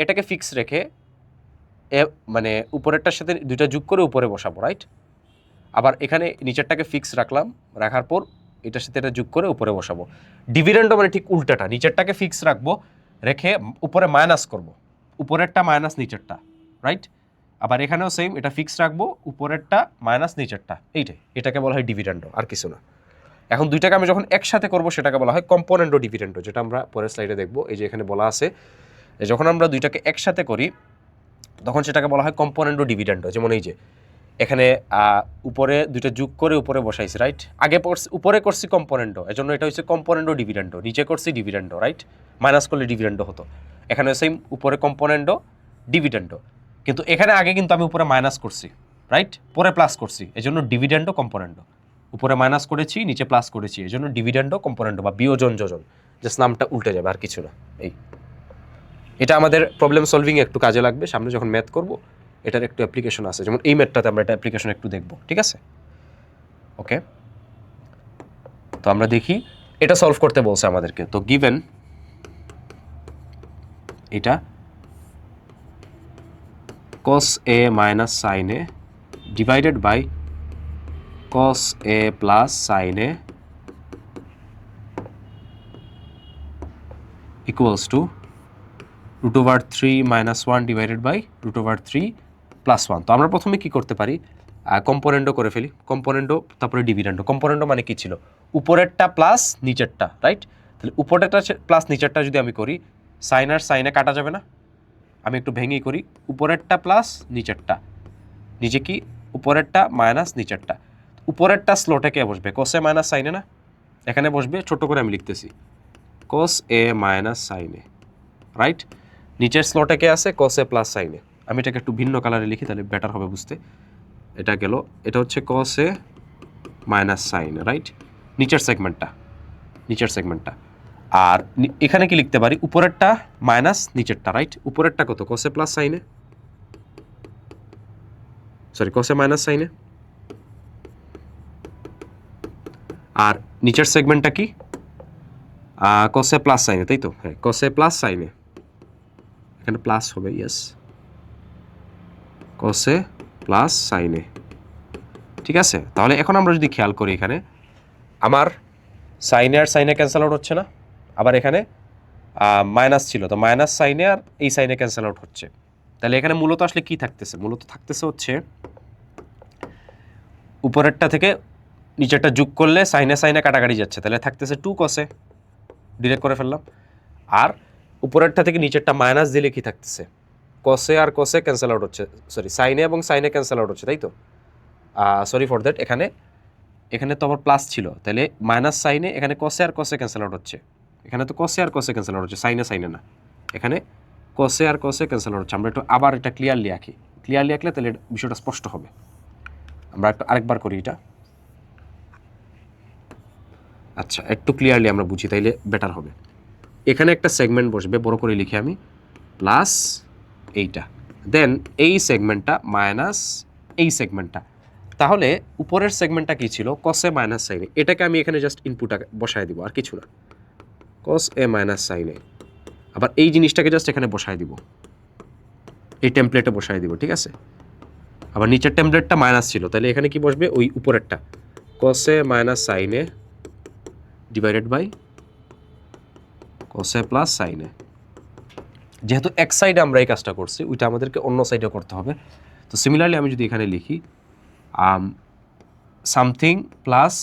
এটাকে ফিক্স রেখে মানে উপরেরটার সাথে দুইটা যোগ করে উপরে বসাবো, রাইট? আবার এখানে নিচেরটাকে ফিক্স রাখলাম, রাখার পর এটার সাথে এটা যোগ করে উপরে বসাবো। ডিভিডেন্ডও মানে ঠিক উল্টাটা, নিচেরটাকে ফিক্স রাখবো, রেখে উপরে মাইনাস করব, উপরেরটা মাইনাস নিচেরটা, রাইট? আবার এখানেও সেম, এটা ফিক্স রাখবো, উপরেরটা মাইনাস নিচেরটা, এইটাই, এটাকে বলা হয় ডিভিডেন্ডও, আর কিছু না। এখন দুইটাকে আমি যখন একসাথে করব সেটাকে বলা হয় কম্পোনেন্ট ও ডিভিডেন্ডও, যেটা আমরা পরের স্লাইডে দেখবো। এই যে এখানে বলা আছে, যখন আমরা দুইটাকে একসাথে করি তখন সেটাকে বলা হয় কম্পোনেন্ট ও ডিভিডেন্ড। যেমন এই যে এখানে উপরে দুইটা যোগ করে উপরে বসাইছি, রাইট? আগে উপরে করছি কম্পোনেন্টও, এজন্য এটা হচ্ছে কম্পোনেন্ট ও ডিভিডেন্ডও। নিচে করছি ডিভিডেন্ডও, রাইট? মাইনাস করলে ডিভিডেন্ডও হতো। এখানে সেম উপরে কম্পোনেন্টও ডিভিডেন্ডও, কিন্তু এখানে আগে কিন্তু আমি উপরে মাইনাস করছি, রাইট? পরে প্লাস করছি, এজন্য ডিভিডেন্ডও কম্পোনেন্টও। উপরে মাইনাস করেছি, নিচে প্লাস করেছি, এজন্য ডিভিডেন্ডও কম্পোনেন্টও বা বিয়োজন যোজন, জাস্ট নামটা উল্টে যাবে আর কিছু না। এই এটা আমাদের প্রবলেম সলভিং একটু কাজে লাগবে, সামনে যখন ম্যাথ করব এটার একটু অ্যাপ্লিকেশন আছে, যেমন এই ম্যাথটাতে আমরা এটা অ্যাপ্লিকেশন একটু দেখব, ঠিক আছে? ওকে, তো আমরা দেখি এটা সলভ করতে বলছে আমাদেরকে। তো গিভেন এটা cos a minus sin a divided by cos a plus sin a equals to √3 minus 1 divided by √3 plus 1। তো আমরা প্রথমে কি করতে পারি, কম্পোনেন্টও করে ফেলি। কম্পোনেন্টও তারপরে ডিভিডেন্ডও। কম্পোনেন্টও মানে কি ছিল, উপরেরটা প্লাস নিচেরটা, রাইট? তাহলে উপরেরটা প্লাস নিচেরটা যদি আমি করি, সাইন আর সাইনে কাটা যাবে না? আমি একটু ভেঙেই করি, উপরেরটা প্লাস নিচেরটা, নিচে কি উপরেরটা মাইনাস নিচেরটা। উপরেরটা স্লোটে কে বসবে, কোসে মাইনাস সাইনে না? এখানে বসবে, ছোট করে আমি লিখতেছি cos a মাইনাস সাইনে, রাইট? নিচের স্লটে কে আছে, cos a প্লাস সাইনে। আমি এটাকে একটু ভিন্ন কালারে লিখি, তাহলে বেটার হবে বুঝতে। এটা গেল, এটা হচ্ছে cos a মাইনাস সাইনে, রাইট? নিচের সেগমেন্টটা। আর এখানে কি লিখতে পারি, উপরেরটা মাইনাস নিচেরটা, রাইট? উপরেরটা কত, cos a প্লাস সাইনে, সরি cos a মাইনাস সাইনে। আর নিচের সেগমেন্টটা কি, cos a প্লাস সাইনে, তাই তো? হ্যাঁ, cos a প্লাস সাইনে, এখানে প্লাস হবে, ইয়েস, cos a প্লাস সাইনে, ঠিক আছে? তাহলে এখন আমরা যদি খেয়াল করি, এখানে আমার সাইনে আর সাইনে ক্যান্সেল আউট হচ্ছে না, আবার এখানে মাইনাস ছিল, তো মাইনাস সাইনে আর এই সাইনে ক্যান্সেল আউট হচ্ছে। তাহলে এখানে মূলত আসলে কি থাকতেছে, মূলত থাকতেছে হচ্ছে উপরেরটা থেকে নিচেরটা যোগ করলে সাইনে সাইনে কাটাকাটি যাচ্ছে, তাহলে থাকতেছে 2 cos a, ডিরেক্ট করে ফেললাম। আর উপরেরটা থেকে নিচেরটা মাইনাস দিলে কি থাকতেছে, cos a আর cos a ক্যান্সেল আউট হচ্ছে, সরি সাইনে এবং সাইনে ক্যান্সেল আউট হচ্ছে, তাই তো? সরি ফর দ্যাট, এখানে তো আবার প্লাস ছিল, তাহলে মাইনাস সাইনে এখানে cos a আর cos a ক্যান্সেল আউট হচ্ছে, এখানে তো cos a আর cos a ক্যান্সেল আউট হচ্ছে, সাইনে না, এখানে cos a আর cos a ক্যান্সেল আউট হচ্ছে। আমরা একটু আবার এটা ক্লিয়ারলি আঁকলে তাহলে বিষয়টা স্পষ্ট হবে। আমরা একটু আরেকবার করি এটা, আচ্ছা একটু ক্লিয়ারলি আমরা বুঝি, তাইলে বেটার হবে। এখানে একটা সেগমেন্ট বসবে, বড় করে লিখে আমি, প্লাস এইটা, দেন এই সেগমেন্টটা মাইনাস এই সেগমেন্টটা। তাহলে উপরের সেগমেন্টটা কি ছিল, cos a মাইনাস সাইনে, এটাকে আমি এখানে জাস্ট ইনপুট বসায় দিব, আর কিছু না, cos a মাইনাস সাইনে। আবার এই জিনিসটাকে জাস্ট এখানে বসায় দিব, এই টেমপ্লেটে বসায় দিব, ঠিক আছে? আবার নিচের টেমপ্লেটটা মাইনাস ছিল, তাহলে এখানে কি বসবে, ওই উপরেরটা cos a minus sine a divided by cos a plus sine a. যেহেতু এক সাইডে আমরা এই কাজটা করছি, ওইটা আমাদেরকে অন্য সাইডে করতে হবে। তো সিমিলারলি আমি যদি এখানে লিখি something plus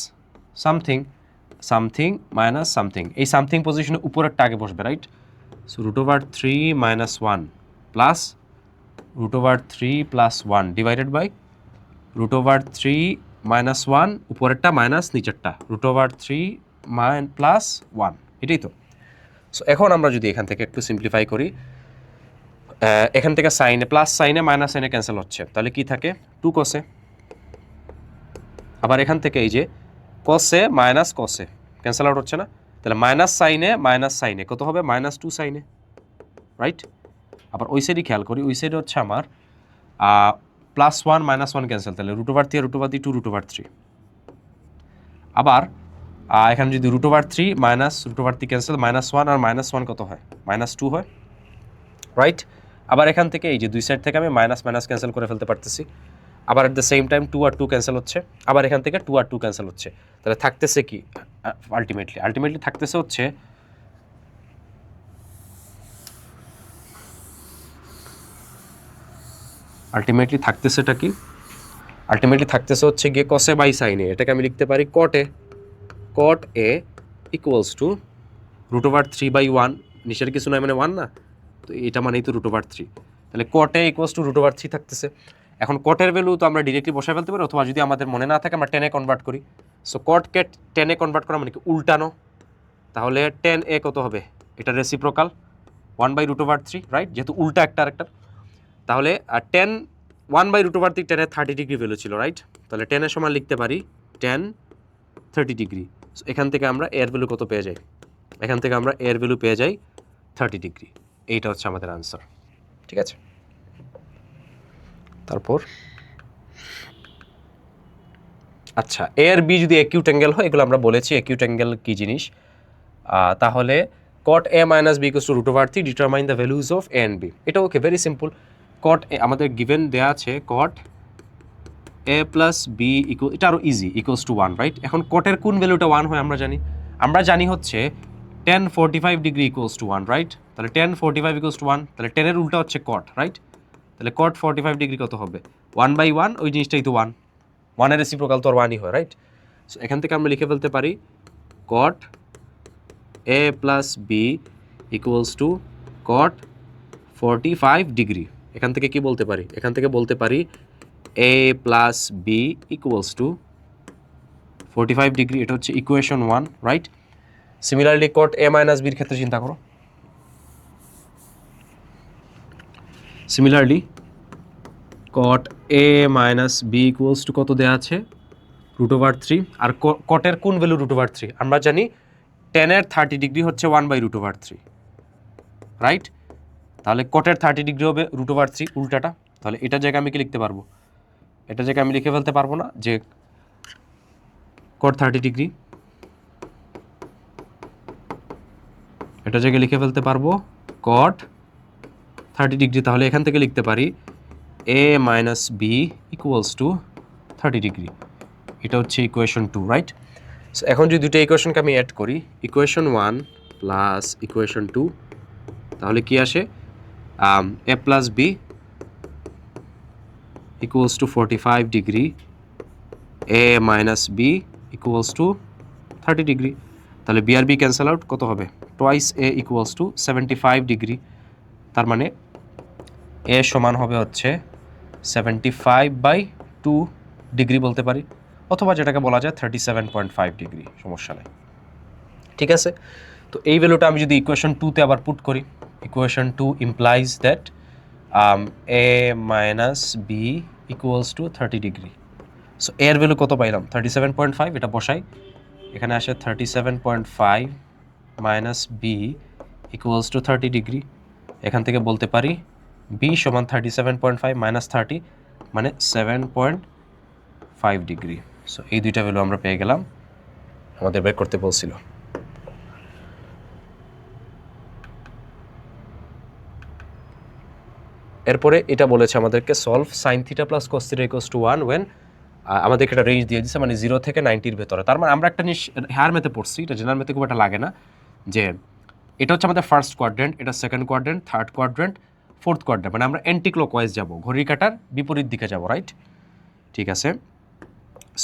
something minus something, এই সামথিং পজিশনে উপরেরটা আগে বসবে, right? So √3 minus 1 plus √3 plus 1 divided by √3 minus 1, উপরেরটা মাইনাস নিচেরটা, √3 প্লাস 1, এটাই তো। সো এখন আমরা যদি এখান থেকে একটু সিম্পলিফাই করি, এখান থেকে সাইনে প্লাস সাইনে মাইনাস সাইনে ক্যান্সেল হচ্ছে, তাহলে কি থাকে, 2 cos a। আবার এখান থেকে এই যে cos a minus cos a cancel out হচ্ছে না, তাহলে মাইনাস সাইনে কত হবে, -2 সাইনে, রাইট? আবার ওই সাইডে খেয়াল করি, ওই সাইডে হচ্ছে আমার +1 -1 ক্যান্সেল, তাহলে √3 2 √3। আবার এখানে যদি √3 মাইনাস √3 ক্যান্সেল, -1 আর -1 কত হয়, -2 হয়, রাইট? আবার এখান থেকে এই যে দুই সাইড থেকে আমি মাইনাস ক্যান্সেল করে ফেলতে পারতেছি। আবার এট দ্য সেম টাইম 2 আর 2 ক্যান্সেল হচ্ছে, আবার এখান থেকে 2 আর 2 ক্যান্সেল হচ্ছে, তাহলে থাকতেছে কি, আলটিমেটলি থাকতেছে হচ্ছে আলটিমেটলি থাকতেছে হচ্ছে গিয়ে cos a by sin a। এটাকে আমি লিখতে পারি cot a ইকুয়ালস টু √3/1, নিচের কিছু নয় মানে 1 না, তো এটা মানেই তো √3। তাহলে কটে ইকুয়ালস টু √3 থাকতেছে। এখন কটের ভ্যালু তো আমরা ডিরেক্টলি বসায় ফেলতে পারি, অথবা যদি আমাদের মনে না থাকে আমরা টেনে কনভার্ট করি। সো কটকে টেনে কনভার্ট করা মানে কি উল্টানো, তাহলে টেন এ কত হবে, এটা রেসিপ্রোকাল 1/√3, রাইট, যেহেতু উল্টা একটা আরেকটা। তাহলে টেন 1/√3 টেনের 30 ডিগ্রি ভ্যালু ছিল, রাইট, তাহলে টেনের সমান লিখতে পারি টেন 30 ডিগ্রি। এখান থেকে আমরা এর ভ্যালু কত পেয়ে যাই, এখান থেকে আমরা এর ভ্যালু পেয়ে যাই 30 ডিগ্রি। এইটা হচ্ছে আমাদের আনসার, ঠিক আছে। তারপর আচ্ছা, এ আর বি যদি অ্যাকিউট অ্যাঙ্গেল হয়, এগুলো আমরা বলেছি অ্যাকিউট অ্যাঙ্গেল কী জিনিস। তাহলে cot a minus b equals to √3, determine the values of A and B. এটা okay, very simple. cot a আমাদের গিভেন দেওয়া আছে cot a plus B equal, এটা আরও ইজি, ইকুয়ালস টু 1, রাইট। এখন কটের কোন ভ্যালুটা 1 হয় আমরা জানি হচ্ছে 1045 ডিগ্রি ইকুয়ালস টু 1, রাইট। তাহলে 1045 ইকুয়ালস টু 1, তাহলে 10-এর উল্টা হচ্ছে cot, রাইট। তাহলে cot 45 ডিগ্রি কত হবে, 1/1, ওই জিনিসটাই তো 1, 1-এর রেসিপ্রোকাল তো আর 1-ই হয়, রাইট। সো এখান থেকে আমরা লিখে ফেলতে পারি cot a plus B equals to cot 45 degree. এখান থেকে কি বলতে পারি, এখান থেকে বলতে পারি a plus B equals to 45 degree. এটা হচ্ছে equation 1, right. Similarly cot a minus বির ক্ষেত্রে চিন্তা করো। Similarly cot a minus B equals to কত দেওয়া আছে, √3। আর কটের কোন ভ্যালু √3, আমরা জানি 10-এর 30 ডিগ্রি হচ্ছে 1/√3, রাইট। তাহলে কটের 30 ডিগ্রি হবে √3, উল্টাটা। তাহলে এটার জায়গায় আমি কি লিখতে পারবো, এটার জায়গায় আমি লিখে ফেলতে পারবো না যে cot 30 ডিগ্রি, এটার জায়গায় লিখে ফেলতে পারবো cot 30 ডিগ্রি। তাহলে এখান থেকে লিখতে পারি a minus B equals to 30 degree. এটা হচ্ছে ইকুয়েশন 2, রাইট। সো এখন যদি দুটো ইকুয়েশনকে আমি অ্যাড করি, ইকুয়েশন 1 প্লাস ইকুয়েশন 2, তাহলে কি আসে, a plus B equals to 45 degree, a minus B equals to 30 degree. তাহলে বি আর বি ক্যান্সেল আউট, কত হবে, twice a equals to 75 degree. তার মানে a সমান হবে হচ্ছে 75/2 ডিগ্রি বলতে পারি, অথবা যেটাকে বলা যায় 37.5 ডিগ্রি, সমস্যা নেই, ঠিক আছে। তো এই ভ্যালুটা আমি যদি ইকুয়েশন 2-তে আবার পুট করি, equation 2 implies that a minus B equals to 30 degree. So এর ভ্যালু কত পাইলাম, 37.5, এটা বসাই, এখানে আসে 37.5 minus B equals to 30 degree. এখান থেকে বলতে পারি বি সমান 37.5 মাইনাস 30 মানে 7.5 ডিগ্রি। সো এই দুইটা ভ্যালু আমরা পেয়ে গেলাম, আমাদের বের করতে বলছিল। এরপরে এটা বলেছে আমাদেরকে solve sine theta plus cos theta equals to 1 when, আমাদেরকে একটা রেঞ্জ দিয়ে দিচ্ছে, মানে 0 থেকে 90-র ভেতরে। তার মানে আমরা একটা জিনিস হায়ার মেথে পড়ছি, এটা জেনারেল মেথে খুব একটা লাগে না, যে এটা হচ্ছে আমাদের ফার্স্ট কোয়াড্রেন্ট, এটা second quadrant, third quadrant, fourth quadrant, মানে আমরা অ্যান্টি ক্লকওয়াইজ যাব, ঘড়ির কাঁটার বিপরীত দিকে যাব, রাইট, ঠিক আছে।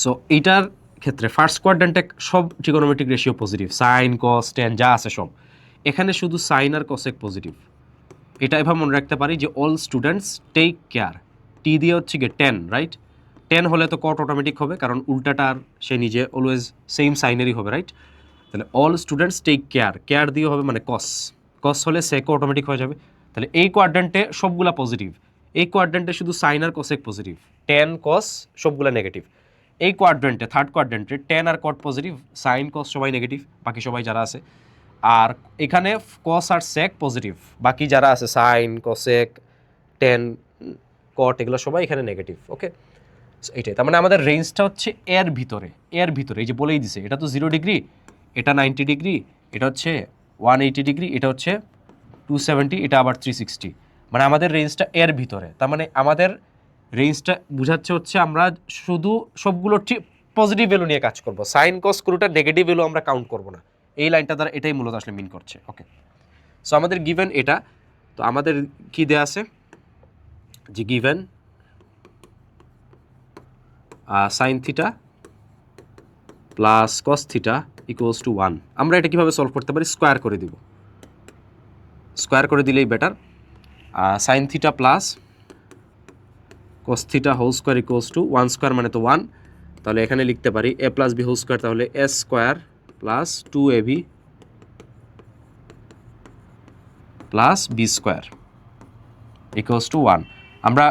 সো এইটার ক্ষেত্রে ফার্স্ট কোয়াড্রেন্টে সব ট্রিগোনোমেট্রিক রেশিও পজিটিভ, সাইন কস ট্যান যা আছে সব, এখানে শুধু সাইন আর কসেক পজিটিভ। এটা এভাবে মনে রাখতে পারি যে অল স্টুডেন্টস টেক কেয়ার, টি দিয়ে হচ্ছে গিয়ে 10, রাইট। 10 হলে তো কট অটোমেটিক হবে, কারণ উল্টাটার সে নিজে অলওয়েজ সেম সাইনেরই হবে, রাইট। তাহলে all students take care, care দিয়ে হবে মানে কস, কস হলে সেকও অটোমেটিক হয়ে যাবে। তাহলে এই কোয়াড্রেন্টে সবগুলা পজিটিভ, এই কোয়াড্রেন্টে শুধু সাইন আর কসেক পজিটিভ, 10 কস সবগুলা নেগেটিভ। এই কোয়াড্রেন্টে থার্ড কোয়াড্রেন্টে 10 আর কট পজিটিভ, সাইন কস সবাই নেগেটিভ, বাকি সবাই যারা আছে। আর এখানে কস আর সেক পজিটিভ, বাকি যারা আছে সাইন কসেক 10 কট এগুলো সবাই এখানে নেগেটিভ, ওকে। এইটাই, তার মানে আমাদের রেঞ্জটা হচ্ছে এর ভিতরে, এর ভিতরে, এই যে বলেই দিছে, এটা তো 0 ডিগ্রি, এটা 90 ডিগ্রি, এটা হচ্ছে 180 ডিগ্রি, এটা হচ্ছে 270, এটা আবার 360, মানে আমাদের রেঞ্জটা এর ভিতরে। তার মানে আমাদের রেঞ্জটা বুঝাচ্ছে হচ্ছে আমরা শুধু সবগুলো ঠিক পজিটিভ ভ্যালু নিয়ে কাজ করব, সাইন কস কোনোটা নেগেটিভ ভ্যালু আমরা কাউন্ট করব না। এই লাইনটা দ্বারা এটাই মূলত আসলে মিন করছে, ওকে। সো আমাদের গিভেন এটা, তো আমাদের কি দেয়া আছে, যে given sign theta plus cos theta equals to 1। আমরা এটা কীভাবে সলভ করতে পারি, স্কোয়ার করে দিব, স্কোয়ার করে দিলেই better. Sine theta plus cos theta whole square equals to 1 square মানে তো 1, তাহলে এখানে লিখতে পারি a plus b whole square, তাহলে a square plus 2ab plus b square equals to 1। আমরা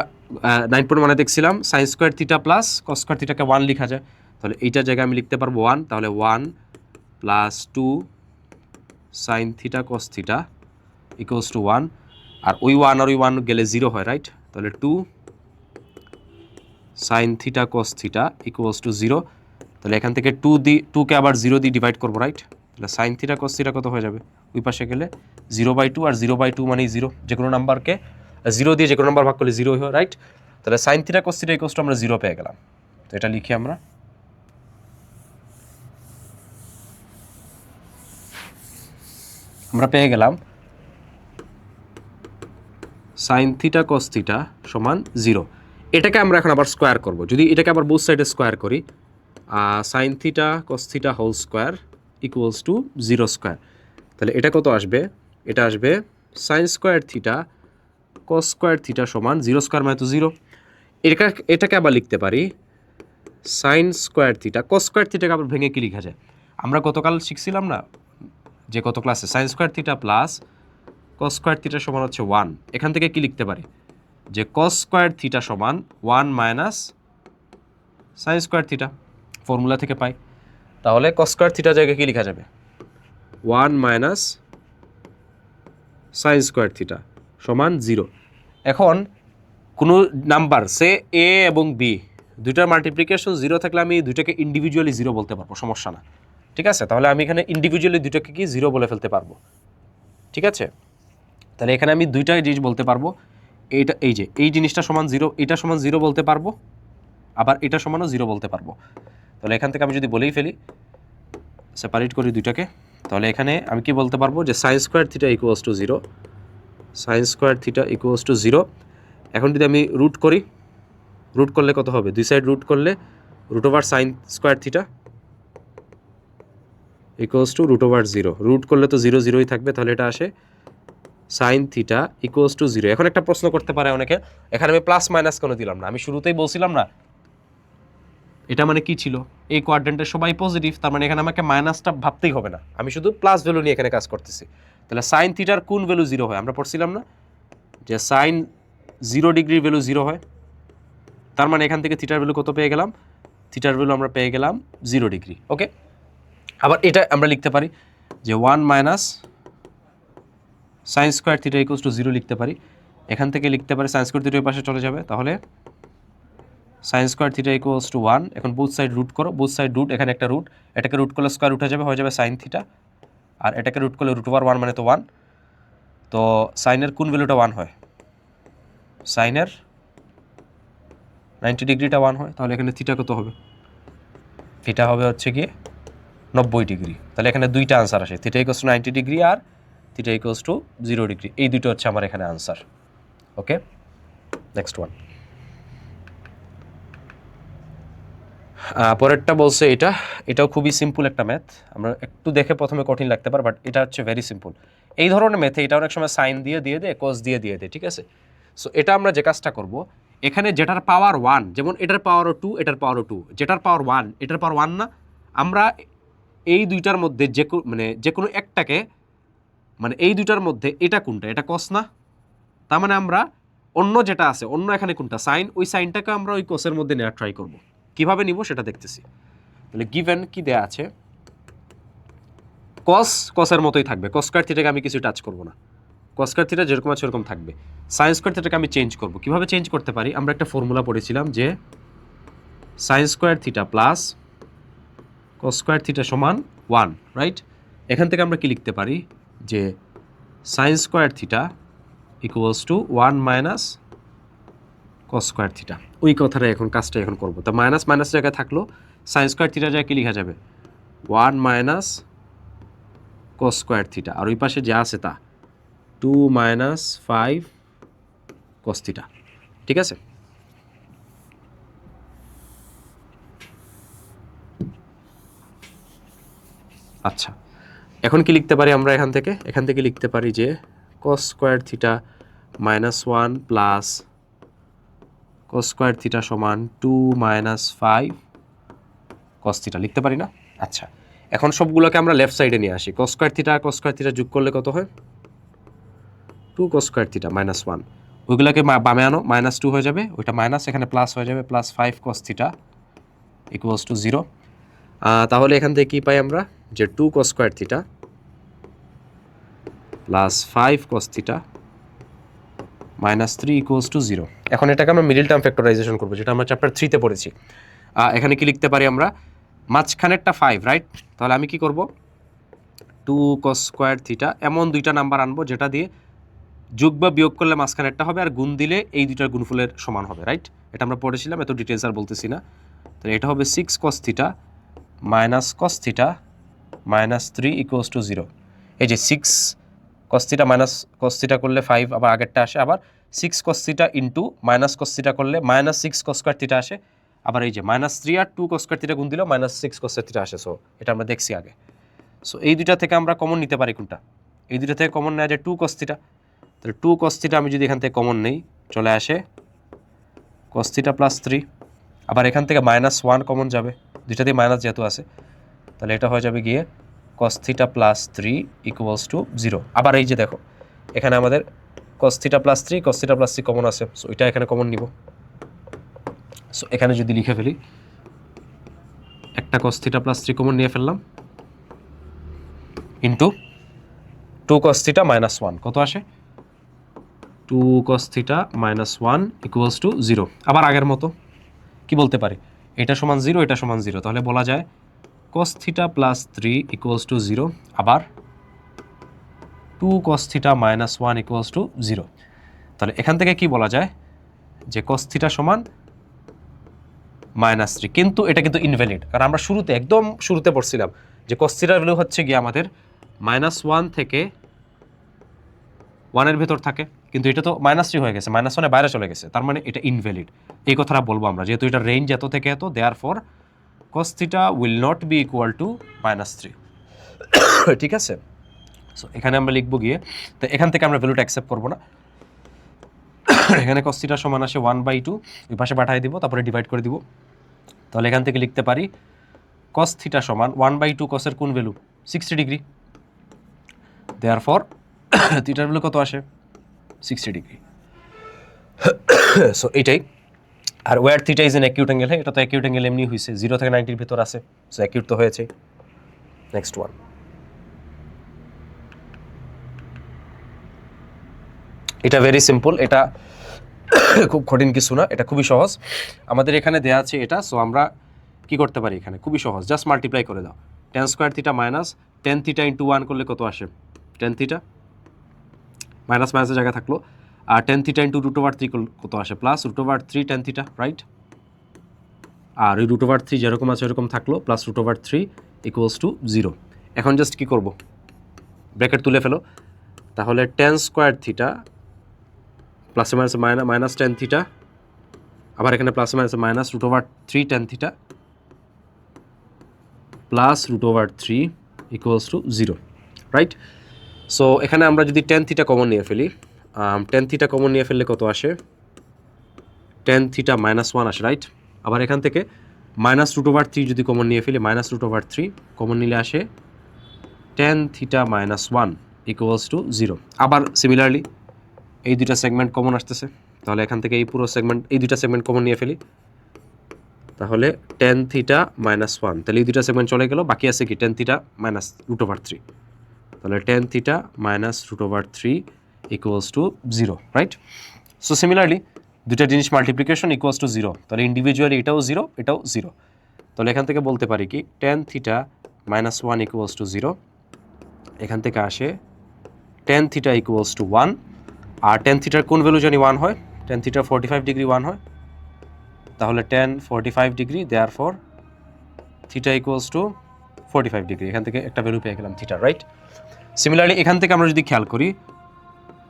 9.1 দেখছিলাম sine square theta plus cos square থিটাকে 1 লেখা যায়, তাহলে এইটার জায়গায় আমি লিখতে পারবো 1, তাহলে 1 plus 2 sign theta cos theta equals to 1, আর ওই 1 আর ওই 1 গেলে 0 হয়, রাইট? তাহলে 2 sign theta cos theta equals to 0, তাহলে এখান থেকে 2কে আবার 0 দিয়ে ডিভাইড করবো, রাইট? তাহলে সাইন থিটা কস থিটা কত হয়ে যাবে? ওই পাশে গেলে 0/2, আর 0/2 মানেই 0, যে কোনো নাম্বারকে 0 দিয়ে যে কোনো নাম্বার ভাগ করলে 0 হয়, রাইট? তাহলে sign theta cos theta equals two আমরা 0 পেয়ে গেলাম। তো এটা লিখি আমরা পেয়ে গেলাম সাইন থিটা কস থিটা সমান 0। এটাকে আমরা এখন আবার স্কোয়ার করব, যদি এটাকে আবার বোথ সাইডে স্কোয়ার করি, sine theta cos theta whole square equals to 0 square, তাহলে এটা কত আসবে? এটা আসবে sine square theta cos square theta সমান 0 স্কোয়ার মানে তো 0। এটাকে আবার লিখতে পারি sine square theta cos square থিটাকে আবার ভেঙে কি লেখা যায়? আমরা গতকাল শিখছিলাম না যে গত ক্লাসে sign square theta plus cos square theta সমান হচ্ছে 1, এখান থেকে কি লিখতে পারি যে কস স্কোয়ার থিটা সমান 1 minus sine square theta, formula থেকে পাই। তাহলে কস স্কোয়ার থিটা জায়গায় কি লেখা যাবে? 1 মাইনাস সাইন স্কোয়ার থিটা সমান 0। এখন কোনো নাম্বার সে এ এবং বি দুইটার মাল্টিপ্লিকেশন 0 থাকলে আমি দুইটাকে ইন্ডিভিজুয়ালি 0 বলতে পারবো, সমস্যা না, ঠিক আছে? তাহলে আমি এখানে ইন্ডিভিজুয়ালি দুইটাকে কি 0 বলে ফেলতে পারবো, ঠিক আছে? তাহলে এখানে আমি দুইটাই জিনিস বলতে পারবো, এইটা এই যে এই জিনিসটা সমান 0, এটা সমান 0 বলতে পারবো, আবার এটা সমানও 0 বলতে পারবো। তাহলে এখান থেকে আমি যদি বলেই ফেলি, সেপারেট করি দুইটাকে, তাহলে এখানে আমি কি বলতে পারবো যে sign square theta equals to 0, sign square theta equals to 0। এখন যদি আমি রুট করি, রুট করলে কত হবে? দুই সাইড রুট করলে root over sine square theta equals to root over 0, root করলে তো 0 0ই থাকবে, তাহলে এটা আসে সাইন থিটা ইকুয়ালস টু 0। এখন একটা প্রশ্ন করতে পারে অনেকে, এখানে আমি প্লাস মাইনাস কেন দিলাম না? আমি শুরুতেই বলছিলাম না এটা মানে কি ছিল? এই কোয়াড্রেন্টের সবাই পজিটিভ, তার মানে এখানে আমাকে মাইনাসটা ভাবতেই হবে না, আমি শুধু প্লাস ভ্যালু নিয়ে এখানে কাজ করতেছি। তাহলে সাইন থিটার কোন ভ্যালু 0 হয়? আমরা পড়ছিলাম না যে সাইন 0 ডিগ্রির ভ্যালু 0 হয়, তার মানে এখান থেকে থিটার ভ্যালু কত পেয়ে গেলাম? থিটার ভ্যালু আমরা পেয়ে গেলাম 0 ডিগ্রি, ওকে? আবার এটা আমরা লিখতে পারি যে 1 minus sine square theta equals to 0 লিখতে পারি, এখান থেকে লিখতে পারি সাইন স্কোয়ার থিটা ওই পাশে চলে যাবে, তাহলে sign square theta equals to 1। এখন বোথ সাইড রুট করো, বোথ সাইড রুট, এখানে একটা রুট, এটাকে রুট করলে স্কোয়ার উঠে যাবে, হয়ে যাবে সাইন থিটা, আর এটাকে রুট করলে রুট ওভার 1 মানে তো 1। তো সাইনের কোন ভ্যালুটা 1 হয়? সাইনের 90 ডিগ্রিটা 1 হয়, তাহলে এখানে থিটা কত হবে? থিটা হবে হচ্ছে গিয়ে 90 ডিগ্রি। তাহলে এখানে দুইটা আনসার আসে, থিটা ইকুয়ালস টু 90 ডিগ্রি আর থিটা ইকুয়ালস টু 0 ডিগ্রি, এই দুটো হচ্ছে আমার এখানে আনসার, ওকে? নেক্সট ওয়ান, পরেরটা বলছে এটাও খুবই সিম্পল একটা ম্যাথ, আমরা একটু দেখে প্রথমে কঠিন লাগতে পারে, বাট এটা হচ্ছে ভেরি সিম্পল। এই ধরনের ম্যাথে এটা অনেক সময় সাইন দিয়ে দে, কস দিয়ে দে, ঠিক আছে? সো এটা আমরা যে কাজটা করব, এখানে যেটার পাওয়ার 1, যেমন এটার পাওয়ারও 2, এটার পাওয়ারও 2, যেটার পাওয়ার 1 এটার পাওয়ার 1 না, আমরা এই দুইটার মধ্যে যে কোনো একটাকে, মানে এই দুইটার মধ্যে এটা কোনটা? এটা কস না, তার মানে আমরা অন্য যেটা আছে, অন্য এখানে কোনটা সাইন, ওই সাইনটাকে আমরা ওই কসের মধ্যে নেওয়ার ট্রাই করব। কিভাবে নিব সেটা দেখতেছি। তাহলে গিভেন কি দেয়া আছে? কসের মতোই থাকবে, কস স্কয়ার থিটাকে আমি কিছু টাচ করব না, কস স্কয়ার থিটা যেরকম আছে সেরকম থাকবে। সাইন স্কয়ার থিটাকে আমি চেঞ্জ করব, কিভাবে চেঞ্জ করতে পারি? আমরা একটা ফর্মুলা পড়েছিলাম যে সাইন স্কয়ার থিটা প্লাস কস স্কয়ার থিটা সমান 1, রাইট? এখান থেকে আমরা কি লিখতে পারি যে sine square theta equals to 1 minus cos square theta. ওই কথাটা এখন কাজটা এখন করব। তো মাইনাস মাইনাস জায়গায় থাকলো, সাইন স্কয়ার থিটা জায়গায় কি লেখা যাবে? 1 মাইনাস কস স্কয়ার থিটা, আর ওই পাশে যা আছে তা 2 মাইনাস 5 কস থিটা, ঠিক আছে? আচ্ছা, এখন কি লিখতে পারি আমরা? এখান থেকে লিখতে পারি যে কস square theta -1 plus cos square theta সমান 2 - 5 cos থিটা লিখতে পারি না? আচ্ছা, এখন সবগুলোকে আমরা লেফট সাইডে নিয়ে আসি। cos স্কয়ার থিটা যোগ করলে কত হয়? 2 cos স্কয়ার থিটা -1। ওইগুলোকে বামে আনো, -2 হয়ে যাবে, ওইটা মাইনাস, এখানে প্লাস হয়ে যাবে, plus 5 cos theta equals to 0। তাহলে এখান থেকে কি পাই আমরা? যে 2 cos square theta plus 5 cos theta -3 equals to 0। এখন এটাকে আমরা মিডল টার্ম ফ্যাক্টরাইজেশন করবো, যেটা আমরা চ্যাপ্টার 3-তে পড়েছি। এখানে কি লিখতে পারি আমরা? মাঝখানেরটা 5, রাইট? তাহলে আমি কি করব? 2 cos স্কয়ার থিটা এমন দুইটা নাম্বার আনবো যেটা দিয়ে যোগ বা বিয়োগ করলে মাঝখানেরটা হবে, আর গুণ দিলে এই দুইটার গুণফলের সমান হবে, রাইট? এটা আমরা পড়েছিলাম, এত ডিটেলস আর বলতেছি না। তাহলে এটা হবে 6 cos theta minus cos theta -3 equals to 0। এই যে 6 cos theta minus cos theta করলে 5 আবার আগেরটা আসে, আবার 6 cos theta into minus cos theta করলে -6 cos স্কয়ার থিটা আসে, আবার এই যে -3 আর 2 cos স্কয়ার থিটা গুণ দিলেও -6 cos থিটা আসে। সো এটা আমরা দেখছি আগে। সো এই দুইটা থেকে আমরা কমন নিতে পারি কোনটা? এই দুইটা থেকে কমন নেওয়া যায় 2 cos থিটা। তাহলে 2 cos থিটা আমি যদি এখান থেকে কমন নেই, চলে আসে cos থিটা প্লাস 3। আবার এখান থেকে -1 কমন যাবে, দুইটা দিয়ে মাইনাস যেহেতু আছে, তাহলে এটা হয়ে যাবে গিয়ে cos theta plus 3 equals to 0। আবার এই যে দেখো, এখানে আমাদের cos theta plus 3 cos theta plus 3 common আছে, সো এটা এখানে কমন নিব। সো এখানে যদি লিখে ফেলি, একটা cos থিটা প্লাস 3 কমন নিয়ে ফেললাম, ইন্টু 2 cos থিটা -1 কত আসে? 2 cos থিটা -1 ইকুয়ালস টু 0। আবার আগের মতো কি বলতে পারি? এটা সমান 0, এটা সমান 0, তাহলে বলা যায় cos theta plus 3 equals to 0, আবার 2 cos থিটা -1 ইকুয়ালস টু 0। তাহলে এখান থেকে কি বলা যায়? যে cos থিটা সমান -3, কিন্তু এটা কিন্তু ইনভ্যালিড, কারণ আমরা শুরুতে একদম শুরুতে পড়ছিলাম যে cos থিটার ভ্যালু হচ্ছে গিয়ে আমাদের -1 থেকে 1 এর ভেতর থাকে, কিন্তু এটা তো -3 হয়ে গেছে, -1 এর বাইরে চলে গেছে, তার মানে এটা ইনভ্যালিড। এই কথাটা বলবো আমরা, যেহেতু এটা রেঞ্জ এত থেকে এত, therefore cos theta will not be equal to -3। ঠিক আছে? সো এখানে আমরা লিখবো গিয়ে, তো এখান থেকে আমরা ভ্যালুটা অ্যাকসেপ্ট করবো না। এখানে cos থিটা সমান আসে 1/2, ওই পাশে পাঠিয়ে দিব, তারপরে ডিভাইড করে দিব। তাহলে এখান থেকে লিখতে পারি cos থিটা সমান 1/2 cos এর কোন ভ্যালু? 60 ডিগ্রি। দেয়ারফর থিটার ভ্যালু কত আসে? 60 ডিগ্রি। সো এইটাই। আর where theta is an acute angle, এটা তো অ্যাকিউট অ্যাঙ্গেল এমনি হয়েছে, 0 থেকে 90 এর ভিতর আছে, সো অ্যাকিউট তো হয়েছে। নেক্সট ওয়ান, এটা ভেরি সিম্পল, এটা খুব কঠিন কিছু না, এটা খুবই সহজ। আমাদের এখানে দেয়া আছে এটা, সো আমরা কি করতে পারি? এখানে খুবই সহজ, জাস্ট মাল্টিপ্লাই করে দাও। tan square theta minus tan theta into 1 করলে কত আসে? tan থিটা মাইনাস মাইনাসের জায়গায় থাকলো, আর tan থিটা ইন্টু √3 কত আসে? Plus √3 tan theta, right? আর ওই √3 যেরকম আছে ওরকম থাকলো, প্লাস √3 ইকুয়ালস টু 0। এখন জাস্ট কি করব? ব্র্যাকেট তুলে ফেলো। তাহলে tan স্কয়ার থিটা প্লাসে মাইনাসে মাইনাস tan থিটা, আবার এখানে প্লাসে মাইনাসে minus √3 tan theta plus √3 equals to 0, right? So এখানে আমরা যদি tan থিটা কমন নিয়ে ফেলি, tan থিটা কমন নিয়ে ফেললে কত আসে? tan থিটা -1 আসে, রাইট? আবার এখান থেকে -√3 যদি কমন নিয়ে ফেলি, -√3 কমন নিলে আসে tan থিটা -1 ইকুয়ালস টু 0। আবার সিমিলারলি এই দুইটা সেগমেন্ট কমন আসতেছে, তাহলে এখান থেকে এই পুরো সেগমেন্ট, এই দুইটা সেগমেন্ট কমন নিয়ে ফেলি, তাহলে tan থিটা -1, তাহলে এই দুইটা সেগমেন্ট চলে গেল, বাকি আছে কি? tan থিটা -√3, তাহলে tan theta -√3 equals to 0, right? So similarly দুইটা জিনিস মাল্টিপ্লিকেশন ইকুয়ালস টু 0, তাহলে ইন্ডিভিজুয়ালি এটাও 0, এটাও 0। তাহলে এখান থেকে বলতে পারি কি tan থিটা -1 ইকুয়ালস টু 0, এখান থেকে আসে tan থিটা ইকুয়ালস টু 1, আর tan থিটার কোন ভ্যালু জানি 1 হয়? tan থিটার 45 ডিগ্রি 1 হয়, তাহলে tan 45 degree, therefore theta equals to 45 degree. এখান থেকে একটা ভ্যালু পেয়ে গেলাম থিটা, রাইট? সিমিলারলি এখান থেকে আমরা যদি খেয়াল করি,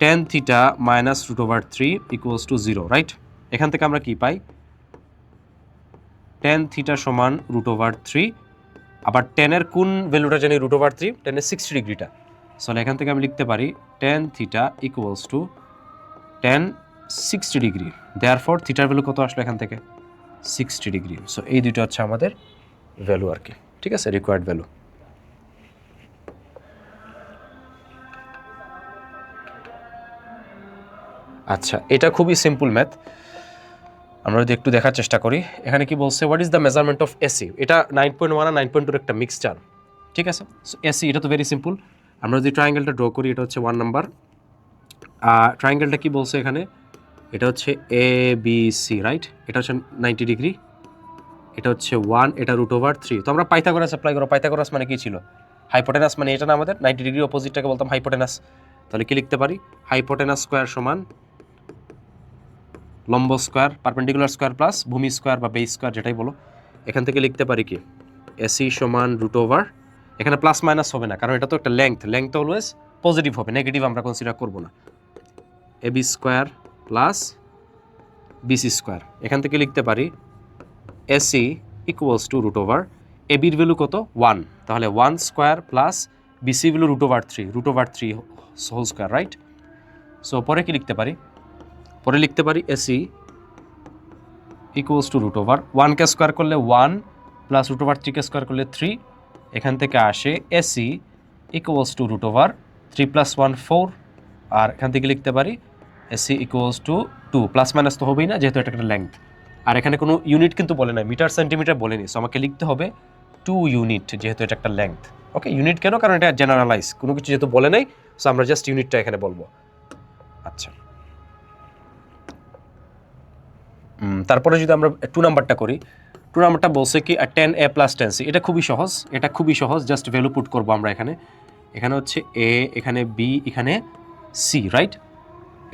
tan theta -√3 equals to 0, right? এখান থেকে আমরা কি পাই? tan থিটা সমান √3, আবার tan এর কোন ভ্যালুটা জানি? √3, tan এর 60 ডিগ্রিটা। সো এখান থেকে আমি লিখতে পারি tan theta equals two tan 60 degree, therefore থিটার ভ্যালু কত আসলো এখান থেকে 60 ডিগ্রি। সো এই দুটো হচ্ছে আমাদের ভ্যালু আর কি, ঠিক আছে, রিকোয়ার্ড ভ্যালু। আচ্ছা, এটা খুবই সিম্পল ম্যাথ, আমরা যদি একটু দেখার চেষ্টা করি। এখানে কি বলছে, what is the measurement of AC. এটা 9.1 আর 9.2 একটা মিক্সচার, ঠিক আছে। সো এসি এটা তো ভেরি সিম্পল, আমরা যদি ট্রায়াঙ্গেলটা ড্র করি, এটা হচ্ছে 1 নাম্বার। ট্রায়াঙ্গেলটা কি বলছে এখানে, এটা হচ্ছে এ বি সি, রাইট। এটা হচ্ছে 90 ডিগ্রি, এটা হচ্ছে 1, এটা √3। তো আমরা পাইথাগোরাস অ্যাপ্লাই করব। পাইথাগোরাস মানে কি ছিল, হাইপোটেনাস, মানে এটা না আমাদের 90 ডিগ্রি অপোজিটটাকে বলতাম হাইপোটেনাস। তাহলে কি লিখতে পারি, হাইপোটেনাস স্কোয়ার সমান লম্ব স্কোয়ার পারপেন্ডিকুলার স্কোয়ার প্লাস ভূমি স্কোয়ার বা বেস স্কোয়ার, যেটাই বলো। এখান থেকে লিখতে পারি কি, এসি সমান √, এখানে প্লাস মাইনাস হবে না কারণ এটা তো একটা লেংথ অলওয়েজ পজিটিভ হবে, নেগেটিভ আমরা কনসিডার করব না। AB square plus BC square, এখান থেকে লিখতে পারি এসি ইকুয়ালস টু √, এবির ভ্যালু কত 1, তাহলে 1 square plus BC value √3 whole square, right. So পরে কি লিখতে পারি, পরে লিখতে পারি এসি ইকুয়ালস টু √, 1 কে স্কোয়ার করলে 1 প্লাস √3 কে স্কোয়ার করলে 3, এখান থেকে আসে এসি ইকুয়ালস টু √, 3 + 1 4, আর এখান থেকে লিখতে পারি AC equals to 2, plus minus তো হবেই না যেহেতু এটা একটা লেংথ, আর এখানে কোনো ইউনিট কিন্তু বলে নাই, মিটার সেন্টিমিটার বলেনি। সো আমাকে লিখতে হবে 2 ইউনিট, যেহেতু এটা একটা লেংথ। ওকে, ইউনিট কেন, কারণ এটা জেনারেলাইজ, কোনো কিছু যেহেতু বলে নাই, সো আমরা জাস্ট ইউনিটটা এখানে বলবো। আচ্ছা, তারপরে যদি আমরা 2 নাম্বারটা করি, 2 নাম্বারটা বলছে কি 10a + 10c। এটা খুবই সহজ, জাস্ট ভ্যালু পুট করবো আমরা এখানে। এখানে হচ্ছে এ, এখানে বি, এখানে সি, রাইট।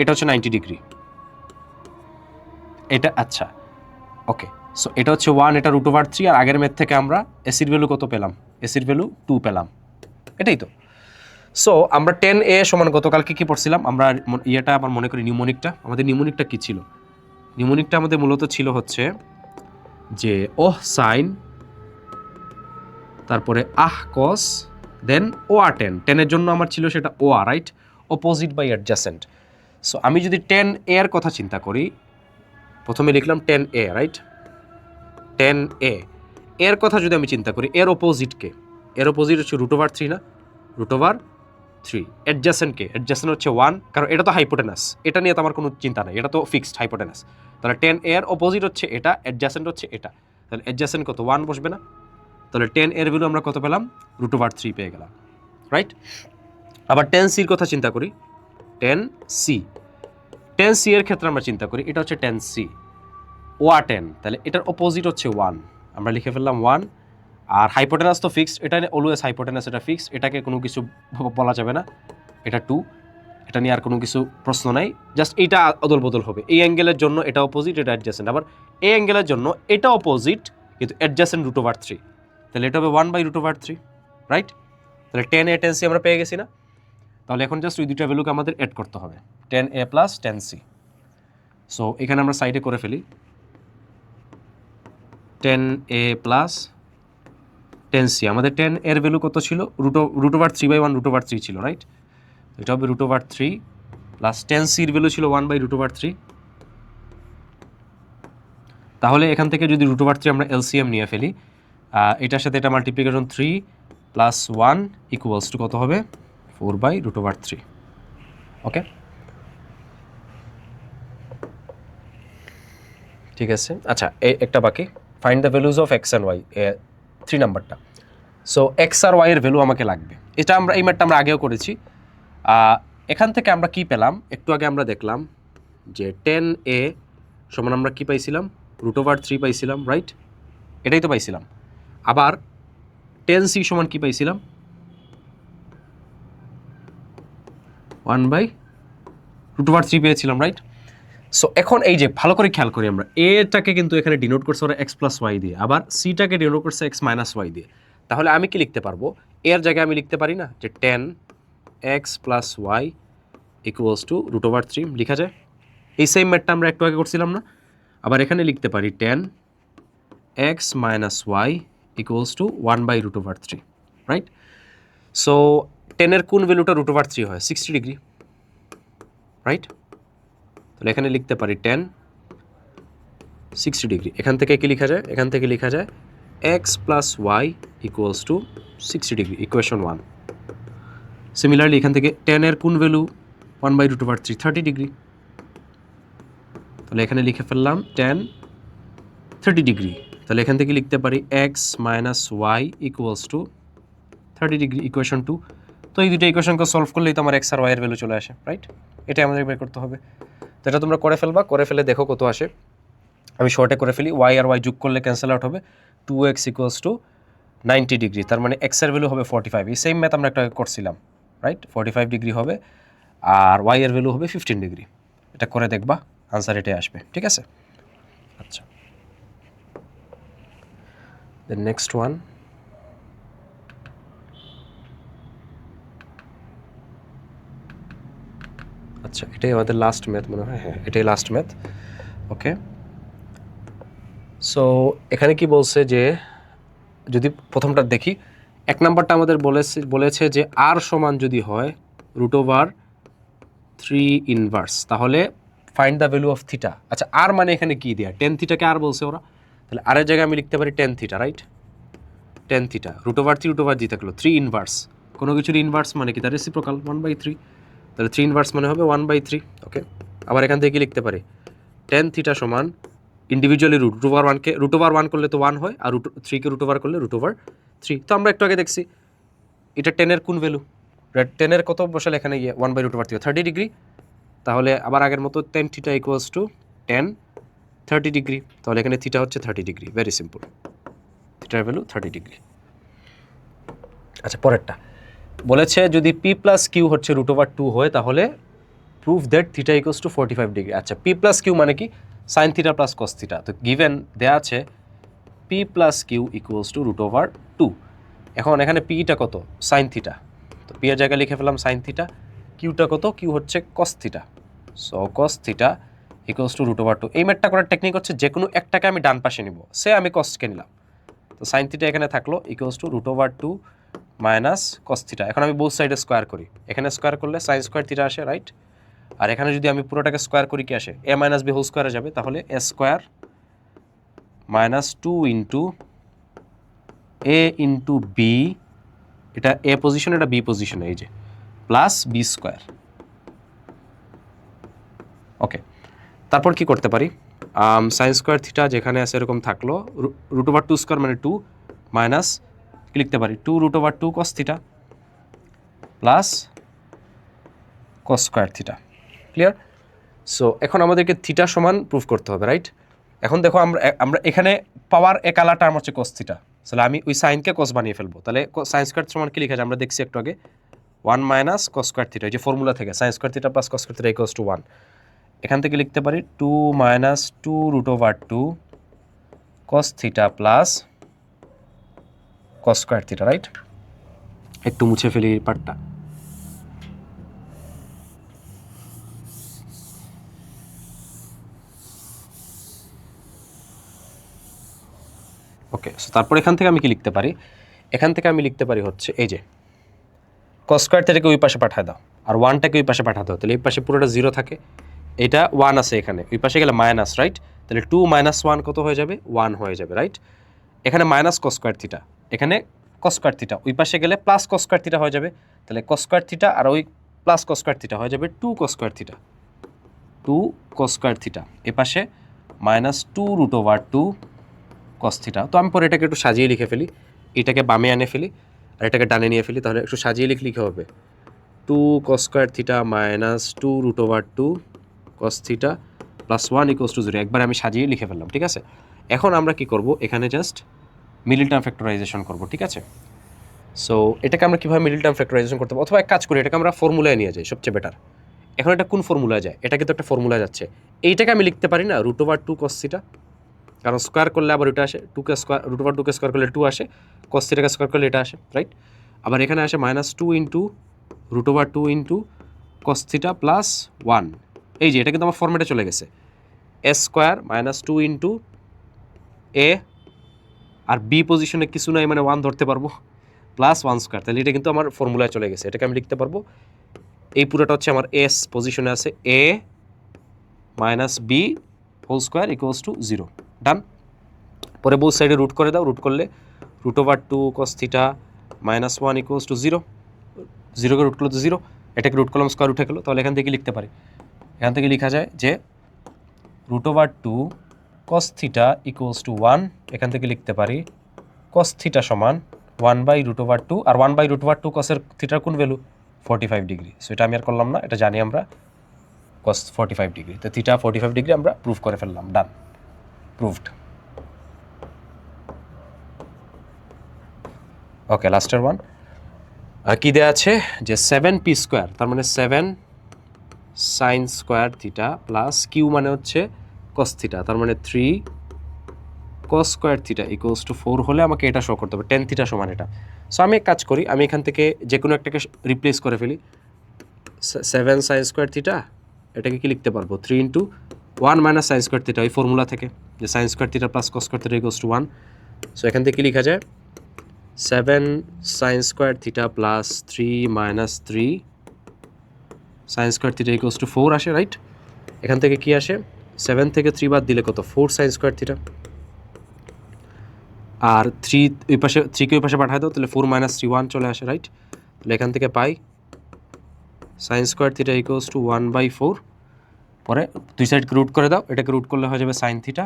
এটা হচ্ছে 90 ডিগ্রি, এটা আচ্ছা ওকে। সো এটা হচ্ছে 1, এটা √3, আর আগের ম্যাথ থেকে আমরা এসির ভ্যালু কত পেলাম, এসির ভ্যালু 2 পেলাম, এটাই তো। সো আমরা 10a সমান গতকালকে কি পড়ছিলাম আমরা, ইয়েটা আবার মনে করি নিউমোনিকটা। আমাদের নিউমোনিকটা কি ছিল, নিউমোনিকটা আমাদের মূলত ছিল হচ্ছে যে সাইন, তারপরে কস, দেন টেন। টেনের জন্য আমার ছিল সেটা right, opposite by adjacent. So আমি যদি 10a এর কথা চিন্তা করি, প্রথমে লিখলাম 10a, রাইট। 10a এর কথা যদি আমি চিন্তা করি, এর অপোজিটকে, এর অপোজিট হচ্ছে √3 না, √3। অ্যাডজাসেন্টকে, অ্যাডজাসেন্ট হচ্ছে 1, কারণ এটা তো হাইপোটেনাস, এটা নিয়ে তো আমার কোনো চিন্তা নাই, এটা তো ফিক্সড হাইপোটেনাস। তাহলে 10a এর অপোজিট হচ্ছে এটা, অ্যাডজাসেন্ট হচ্ছে এটা, তাহলে অ্যাডজাসেন্ট কত 1 বসবে না। তাহলে 10 এর ভ্যালু আমরা কত পেলাম, √3 পেয়ে গেলাম, রাইট। আবার 10c এর কথা চিন্তা করি, 10c এর ক্ষেত্রে আমরা চিন্তা করি, এটা হচ্ছে 10c, 10, তাহলে এটার অপোজিট হচ্ছে 1, আমরা লিখে ফেললাম 1। আর হাইপোটেনাস তো ফিক্সড, এটা অলওয়েজ হাইপোটেনাস, এটা ফিক্সড, এটাকে কোনো কিছু বলা যাবে না। এটা 2, এটা নিয়ে আর কোনো কিছু প্রশ্ন নাই, জাস্ট এইটা অদল বদল হবে। এই অ্যাঙ্গেলের জন্য এটা অপোজিট, এটা অ্যাডজাসেন্ট, আবার এই অ্যাঙ্গেলের জন্য এটা অপোজিট কিন্তু অ্যাডজাসেন্ট √3, তাহলে এটা হবে 1/√3, রাইট। তাহলে 10a 10c আমরা পেয়ে গেছি না। তাহলে এখন জাস্ট ওই দুইটা ভ্যালুকে আমাদের অ্যাড করতে হবে, 10a + 10c। সো এখানে আমরা সাইডে করে ফেলি, 10a + 10c। আমাদের 10 এর ভ্যালু কত ছিল, √3/1, √3 ছিল, রাইট। এটা হবে √3 প্লাস 10c এর ভ্যালু ছিল 1/√3। তাহলে এখান থেকে যদি √3 আমরা এলসিএম নিয়ে ফেলি, এটার সাথে এটা মাল্টিপ্লিকেশন 3 + 1 ইকুয়ালস টু কত হবে, 4/√3। ওকে, ঠিক আছে। আচ্ছা, একটা বাকি, find the values of x and y, 3 নাম্বারটা। সো এক্স আর ওয়াই এর ভ্যালু আমাকে লাগবে, এটা আমরা এই ম্যাথটা আমরা আগেও করেছি। এখান থেকে আমরা কি পেলাম, একটু আগে আমরা দেখলাম যে 10a সমান আমরা কি পাইছিলাম, √3 পাইছিলাম, রাইট, এটাই তো পাইছিলাম। আবার 10c সমান কি পাইছিলাম, 1/√3 পেয়েছিলাম, রাইট। সো এখন এই যে ভালো করে খেয়াল করি, আমরা এটাকে কিন্তু এখানে ডিনোট করছে ওরা x + y দিয়ে, আবার সিটাকে ডিনোট করছে x - y দিয়ে। তাহলে আমি কি লিখতে পারবো, এর জায়গায় আমি লিখতে পারি না যে 10x + y ইকুয়ালস টু √3 লেখা যায়। এই সেম ম্যাথটা আমরা একটু আগে করছিলাম না। আবার এখানে লিখতে পারি 10x - y equals to 1/√3, right. So 10 এর কোন ভ্যালুটা √3 হয়, 60 ডিগ্রি, রাইট। তাহলে এখানে লিখতে পারি 10 60 ডিগ্রি। এখান থেকে কি লেখা যায়? এখান থেকে লেখা যায় x plus y equals to 60 degree, equation 1। Similarly এখান থেকে 10 এর কোন ভ্যালু? 1/√3 30 ডিগ্রি। তাহলে এখানে লিখে ফেললাম 10 30 ডিগ্রি। তাহলে এখান থেকে লিখতে পারি x minus y equals to 30 degree, equation 2। তো এই দুটো ইকুয়েশনকে সলভ করলেই তো আমার এক্স আর ওয়াই এর ভ্যালু চলে আসে, রাইট? এটাই আমাদের বের করতে হবে। তো এটা তোমরা করে ফেলবা, করে ফেলে দেখো কত আসে। আমি শর্টে করে ফেলি, ওয়াই আর ওয়াই যোগ করলে ক্যান্সেল আউট হবে, 2x ইকুয়ালস টু 90 ডিগ্রি। তার মানে এক্স এর ভ্যালু হবে 45। এই সেম ম্যাথ আমরা একটা করছিলাম, রাইট? 45 ডিগ্রি হবে আর ওয়াই এর ভ্যালু হবে 15 ডিগ্রি। এটা করে দেখবা, আনসার এটাই আসবে, ঠিক আছে? আচ্ছা, the next one, আচ্ছা এটাই আমাদের লাস্ট ম্যাথ মনে হয়, হ্যাঁ এটাই লাস্ট ম্যাথ। ওকে, সো এখানে কি বলছে যে যদি প্রথমটা দেখি, এক নাম্বারটা আমাদের বলেছে যে আর সমান যদি হয় √3 ইনভার্স, তাহলে find the value of theta. আচ্ছা আর মানে এখানে কি দেয়া? টেন থিটাকে আর বলছে ওরা, তাহলে আর এর জায়গায় আমি লিখতে পারি tan theta, right? Tan theta √3 থাকলো 3 ইনভার্স। কোনো কিছুর ইনভার্স মানে কি? তার রেসিপ্রোকাল 1/3। তাহলে 3 ইনভার্স মানে হবে 1/3। ওকে, আবার এখান থেকে কি লিখতে পারি? টেন থিটা সমান ইন্ডিভিজুয়ালি √1কে √1 করলে তো 1 হয়, আর √3কে √3 করলে √3। তো আমরা একটু আগে দেখছি এটা 10 এর কোন ভ্যালু? 10 এর কত বসালে এখানে গিয়ে 1/√3 30 ডিগ্রি। তাহলে আবার আগের মতো ten theta equals two 10 30 degree. তাহলে এখানে থিটা হচ্ছে 30 ডিগ্রি, ভেরি সিম্পল, থিটার ভ্যালু 30 ডিগ্রি। আচ্ছা পরেরটা বলেছে যদি p প্লাস কিউ হচ্ছে √2 হয় তাহলে proof that theta equals to 45 degree. আচ্ছা p প্লাস কিউ মানে কি? Sine theta plus cos theta. তো গিভেন দেয়া আছে p plus q equals to √2। এখন এখানে পিটা কত? Sine theta. তো পি এর জায়গায় লিখে ফেলাম সাইন থিটা। কিউটা কত? কিউ হচ্ছে cos theta. So cos theta equals to √2। এই ম্যাথটা করার টেকনিক হচ্ছে যে কোনো একটাকে আমি ডান পাশে নিব, সে আমি কসকে নিলাম। তো সাইন থিটা এখানে থাকলো equals to √2 minus cos theta. এখন আমি বোথ সাইডে স্কোয়ার করি, এখানে স্কোয়ার করলে সাইন স্কোয়ার থিটা আসে, রাইট? আর এখানে যদি আমি পুরোটাকে স্কোয়ার করি কি আসে? এ মাইনাস বি হোল স্কোয়ারে যাবে, তাহলে a square minus 2 into A into B, এটা এ পজিশন এটা বি পজিশনে, এই যে প্লাস বি স্কোয়ার। ওকে, তারপর কি করতে পারি? সাইন স্কোয়ার থিটা যেখানে আছে এরকম থাকলো, √2 স্কোয়ার মানে 2 মাইনাস কি লিখতে পারি? 2√2 cos theta plus cos square theta. Clear? So এখন আমাদেরকে থিটা সমান প্রুফ করতে হবে, রাইট? এখন দেখো আমরা এখানে পাওয়ার এক আলা টার্ম হচ্ছে কস থিটা, তাহলে আমি ওই সাইনকে কস বানিয়ে ফেলবো। তাহলে সাইন স্কোয়ার সমান কি লিখা যায়? আমরা দেখছি একটু আগে 1 মাইনাস কস স্কোয়ার থিটা, এই যে ফর্মুলা থেকে sign square theta plus cos square theta equals to 1। এখান থেকে লিখতে পারি 2 minus 2√2 cos theta plus cos square theta, right? একটু মুছে ফেলি এই পার্টটা। ওকে, সো তারপর এখান থেকে আমি কি লিখতে পারি? এখান থেকে আমি লিখতে পারি হচ্ছে এই যে কস স্কোয়ার থিটাকে ওই পাশে পাঠায় দাও আর 1টাকে ওই পাশে পাঠাতে দাও, তাহলে এই পাশে পুরোটা 0 থাকে, এটা 1 আছে এখানে, ওই পাশে গেলে মাইনাস, রাইট? তাহলে 2 মাইনাস 1 কত হয়ে যাবে? 1 হয়ে যাবে, রাইট? এখানে মাইনাস কস স্কোয়ার থিটা, এখানে কস স্কোয়ার থিটা, ওই পাশে গেলে প্লাস কস স্কোয়ার থিটা হয়ে যাবে। তাহলে কস স্কোয়ার থিটা আর ওই প্লাস কস স্কোয়ার থিটা হয়ে যাবে 2 cos square theta, 2 cos square theta. এ পাশে মাইনাস 2√2 কস থিটা। তো আমি পরে এটাকে একটু সাজিয়ে লিখে ফেলি, এটাকে বামে আনে ফেলি আর এটাকে ডানে নিয়ে ফেলি, তাহলে একটু সাজিয়ে লিখে হবে 2 cos square theta minus 2√2 cos theta plus 1 equals to 0। একবার আমি সাজিয়ে লিখে ফেললাম, ঠিক আছে? এখন আমরা কি করব? এখানে জাস্ট মিডল টার্ম ফ্যাক্টরাইজেশন করব, ঠিক আছে? সো এটাকে আমরা কীভাবে মিডল টার্ম ফ্যাক্টরাইজেশন করতে পারবো? অথবা এক কাজ করি, এটাকে আমরা ফর্মুলায় নিয়ে যাই, সবচেয়ে বেটার। এখন এটা কোন ফর্মুলায় যায়? এটা কিন্তু একটা ফর্মুলায় যাচ্ছে। এইটাকে আমি লিখতে পারি না √2 কস থিটা, কারণ স্কোয়ার করলে আবার এটা আসে, 2কে স্কোয়ার √2কে স্কোয়ার করলে 2 আসে, কস থিটাকে স্কোয়ার করলে এটা আসে, রাইট? আবার এখানে আসে minus 2 into √2 into cos theta plus 1। এই যে এটা কিন্তু আমার ফর্মেটে চলে গেছে, এ স্কোয়ার মাইনাস 2 ইন্টু এ আর বি পজিশনে কিছু নাই মানে 1 ধরতে পারবো প্লাস 1 স্কোয়ার। তাহলে এটা কিন্তু আমার ফর্মুলায় চলে গেছে, এটাকে আমি লিখতে পারবো এই পুরোটা হচ্ছে আমার এস পজিশনে আছে a minus b whole square equals to 0। Done. পরে বোথ সাইডে রুট করে দাও, রুট করলে √2 cos theta minus 1 equals to 0। 0কে রুট করলে তো 0, এটাকে রুট করলাম, স্কোয়ার উঠে গেলো, তাহলে এখান থেকে লিখতে পারি, এখান থেকে লেখা যায় যে √2 cos থিটা ইকুয়ালস টু 1, এখান থেকে লিখতে পারি cos থিটা সমান 1/√2, আর 1/√2 cosের থিটার কোন ভ্যালু 45 ডিগ্রি। সো এটা আমি আর করলাম না, এটা জানি আমরা, cos 45 ডিগ্রি, তো থিটা 45 ডিগ্রি আমরা প্রুফ করে ফেললাম। ডান, প্রুভড। ওকে, লাস্টের ওয়ান কি দেওয়া আছে যে 7p², তার মানে 7 sin square theta plus q মানে হচ্ছে cos থিটা, তার মানে 3 cos square theta equals to 4 হলে আমাকে এটা শো করতে হবে tan থিটা সমান এটা। সো আমি এক কাজ করি, আমি এখান থেকে যে কোনো একটাকে রিপ্লেস করে ফেলি। 7 sin স্কোয়ার থিটা, এটাকে কি লিখতে পারবো 3 × 1 - sin স্কোয়ার থিটা, ওই ফর্মুলা থেকে যে sin square theta plus cos square theta equals to 1। So এখান থেকে কি লেখা যায় 7 sin square theta plus 3 - 3 sin square theta equals to 4 আসে, রাইট? এখান থেকে কি আসে 7 থেকে 3 বাদ দিলে কত 4 sin স্কোয়ার থিটা, আর 3 ওই পাশে 3কে ওই পাশে পাঠায় দাও, তাহলে 4 - 3 1 চলে আসে, রাইট? তাহলে এখান থেকে পাই sin square theta equals two 1/4। পরে দুই সাইডকে রুট করে দাও, এটাকে রুট করলে হয়ে যাবে sin থিটা,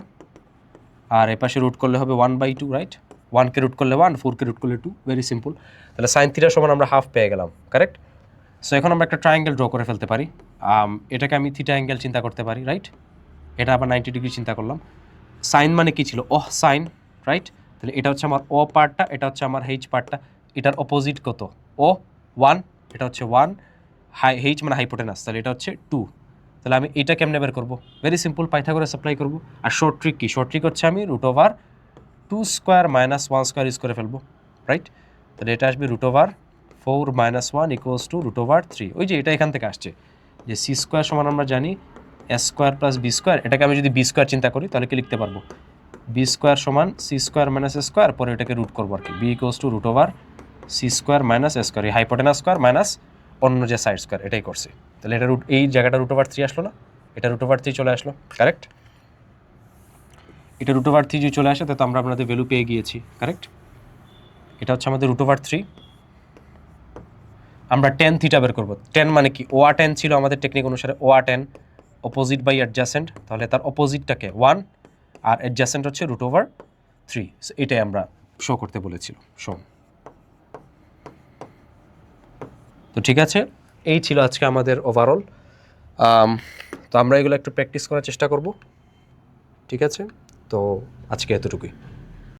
আর এ পাশে রুট করলে হবে 1/2, রাইট? 1কে রুট করলে 1, 4কে রুট করলে 2, ভেরি সিম্পল। তাহলে sin থিটা সমান আমরা হাফ পেয়ে গেলাম, কারেক্ট? সো এখন আমরা একটা ট্রায়াঙ্গেল ড্র করে ফেলতে পারি। এটাকে আমি থিটা অ্যাঙ্গেল চিন্তা করতে পারি, রাইট? এটা আবার 90 ডিগ্রি চিন্তা করলাম। সাইন মানে কি ছিল? Sine, right? তাহলে এটা হচ্ছে আমার পার্টটা, এটা হচ্ছে আমার এইচ পার্টটা, এটার অপোজিট কত? 1, এটা হচ্ছে 1, এইচ মানে হাইপোটেনাস, তাহলে এটা হচ্ছে 2। তাহলে আমি এটা কেমনে বের করবো? ভেরি সিম্পল, পাইথাগোরাস অ্যাপ্লাই করবো। আর শর্ট ট্রিক কি? শর্ট ট্রিক হচ্ছে আমি √2² - 1² ইউজ করে ফেলবো, রাইট? তাহলে এটা আসবে √4 - 1 ইকুয়ালস টু √3। ওই যে এটা এখান থেকে আসছে যে c² সমান আমরা জানি a² + b², এটাকে আমি যদি b² চিন্তা করি তাহলে কি লিখতে পারবো? b² সমান c² - a², পরে এটাকে রুট করবো আর কি, b equals to √c² - a², এই হাইপোটেনাস স্কোয়ার মাইনাস অন্য যে সাইড স্কোয়ার, এটাই করছি। তাহলে এটা এই জায়গাটা √3 আসলো না, এটা √3 চলে আসলো, কারেক্ট? এটা √3 যদি চলে আসে তো আমরা আপনাদের ভ্যালু পেয়ে গিয়েছি, কারেক্ট? এটা হচ্ছে আমাদের √3। আমরা tan থিটা বের করবো। tan মানে কি? tan ছিল আমাদের টেকনিক অনুসারে tan অপোজিট বাই অ্যাডজাসেন্ট, তাহলে তার অপোজিটটাকে 1, আর অ্যাডজাসেন্ট হচ্ছে √3। এটাই আমরা শো করতে বলেছিল, শো। তো ঠিক আছে, এই ছিল আজকে আমাদের ওভারঅল। তো আমরা এগুলো একটু প্র্যাকটিস করার চেষ্টা করব, ঠিক আছে? তো আজকে এতটুকুই।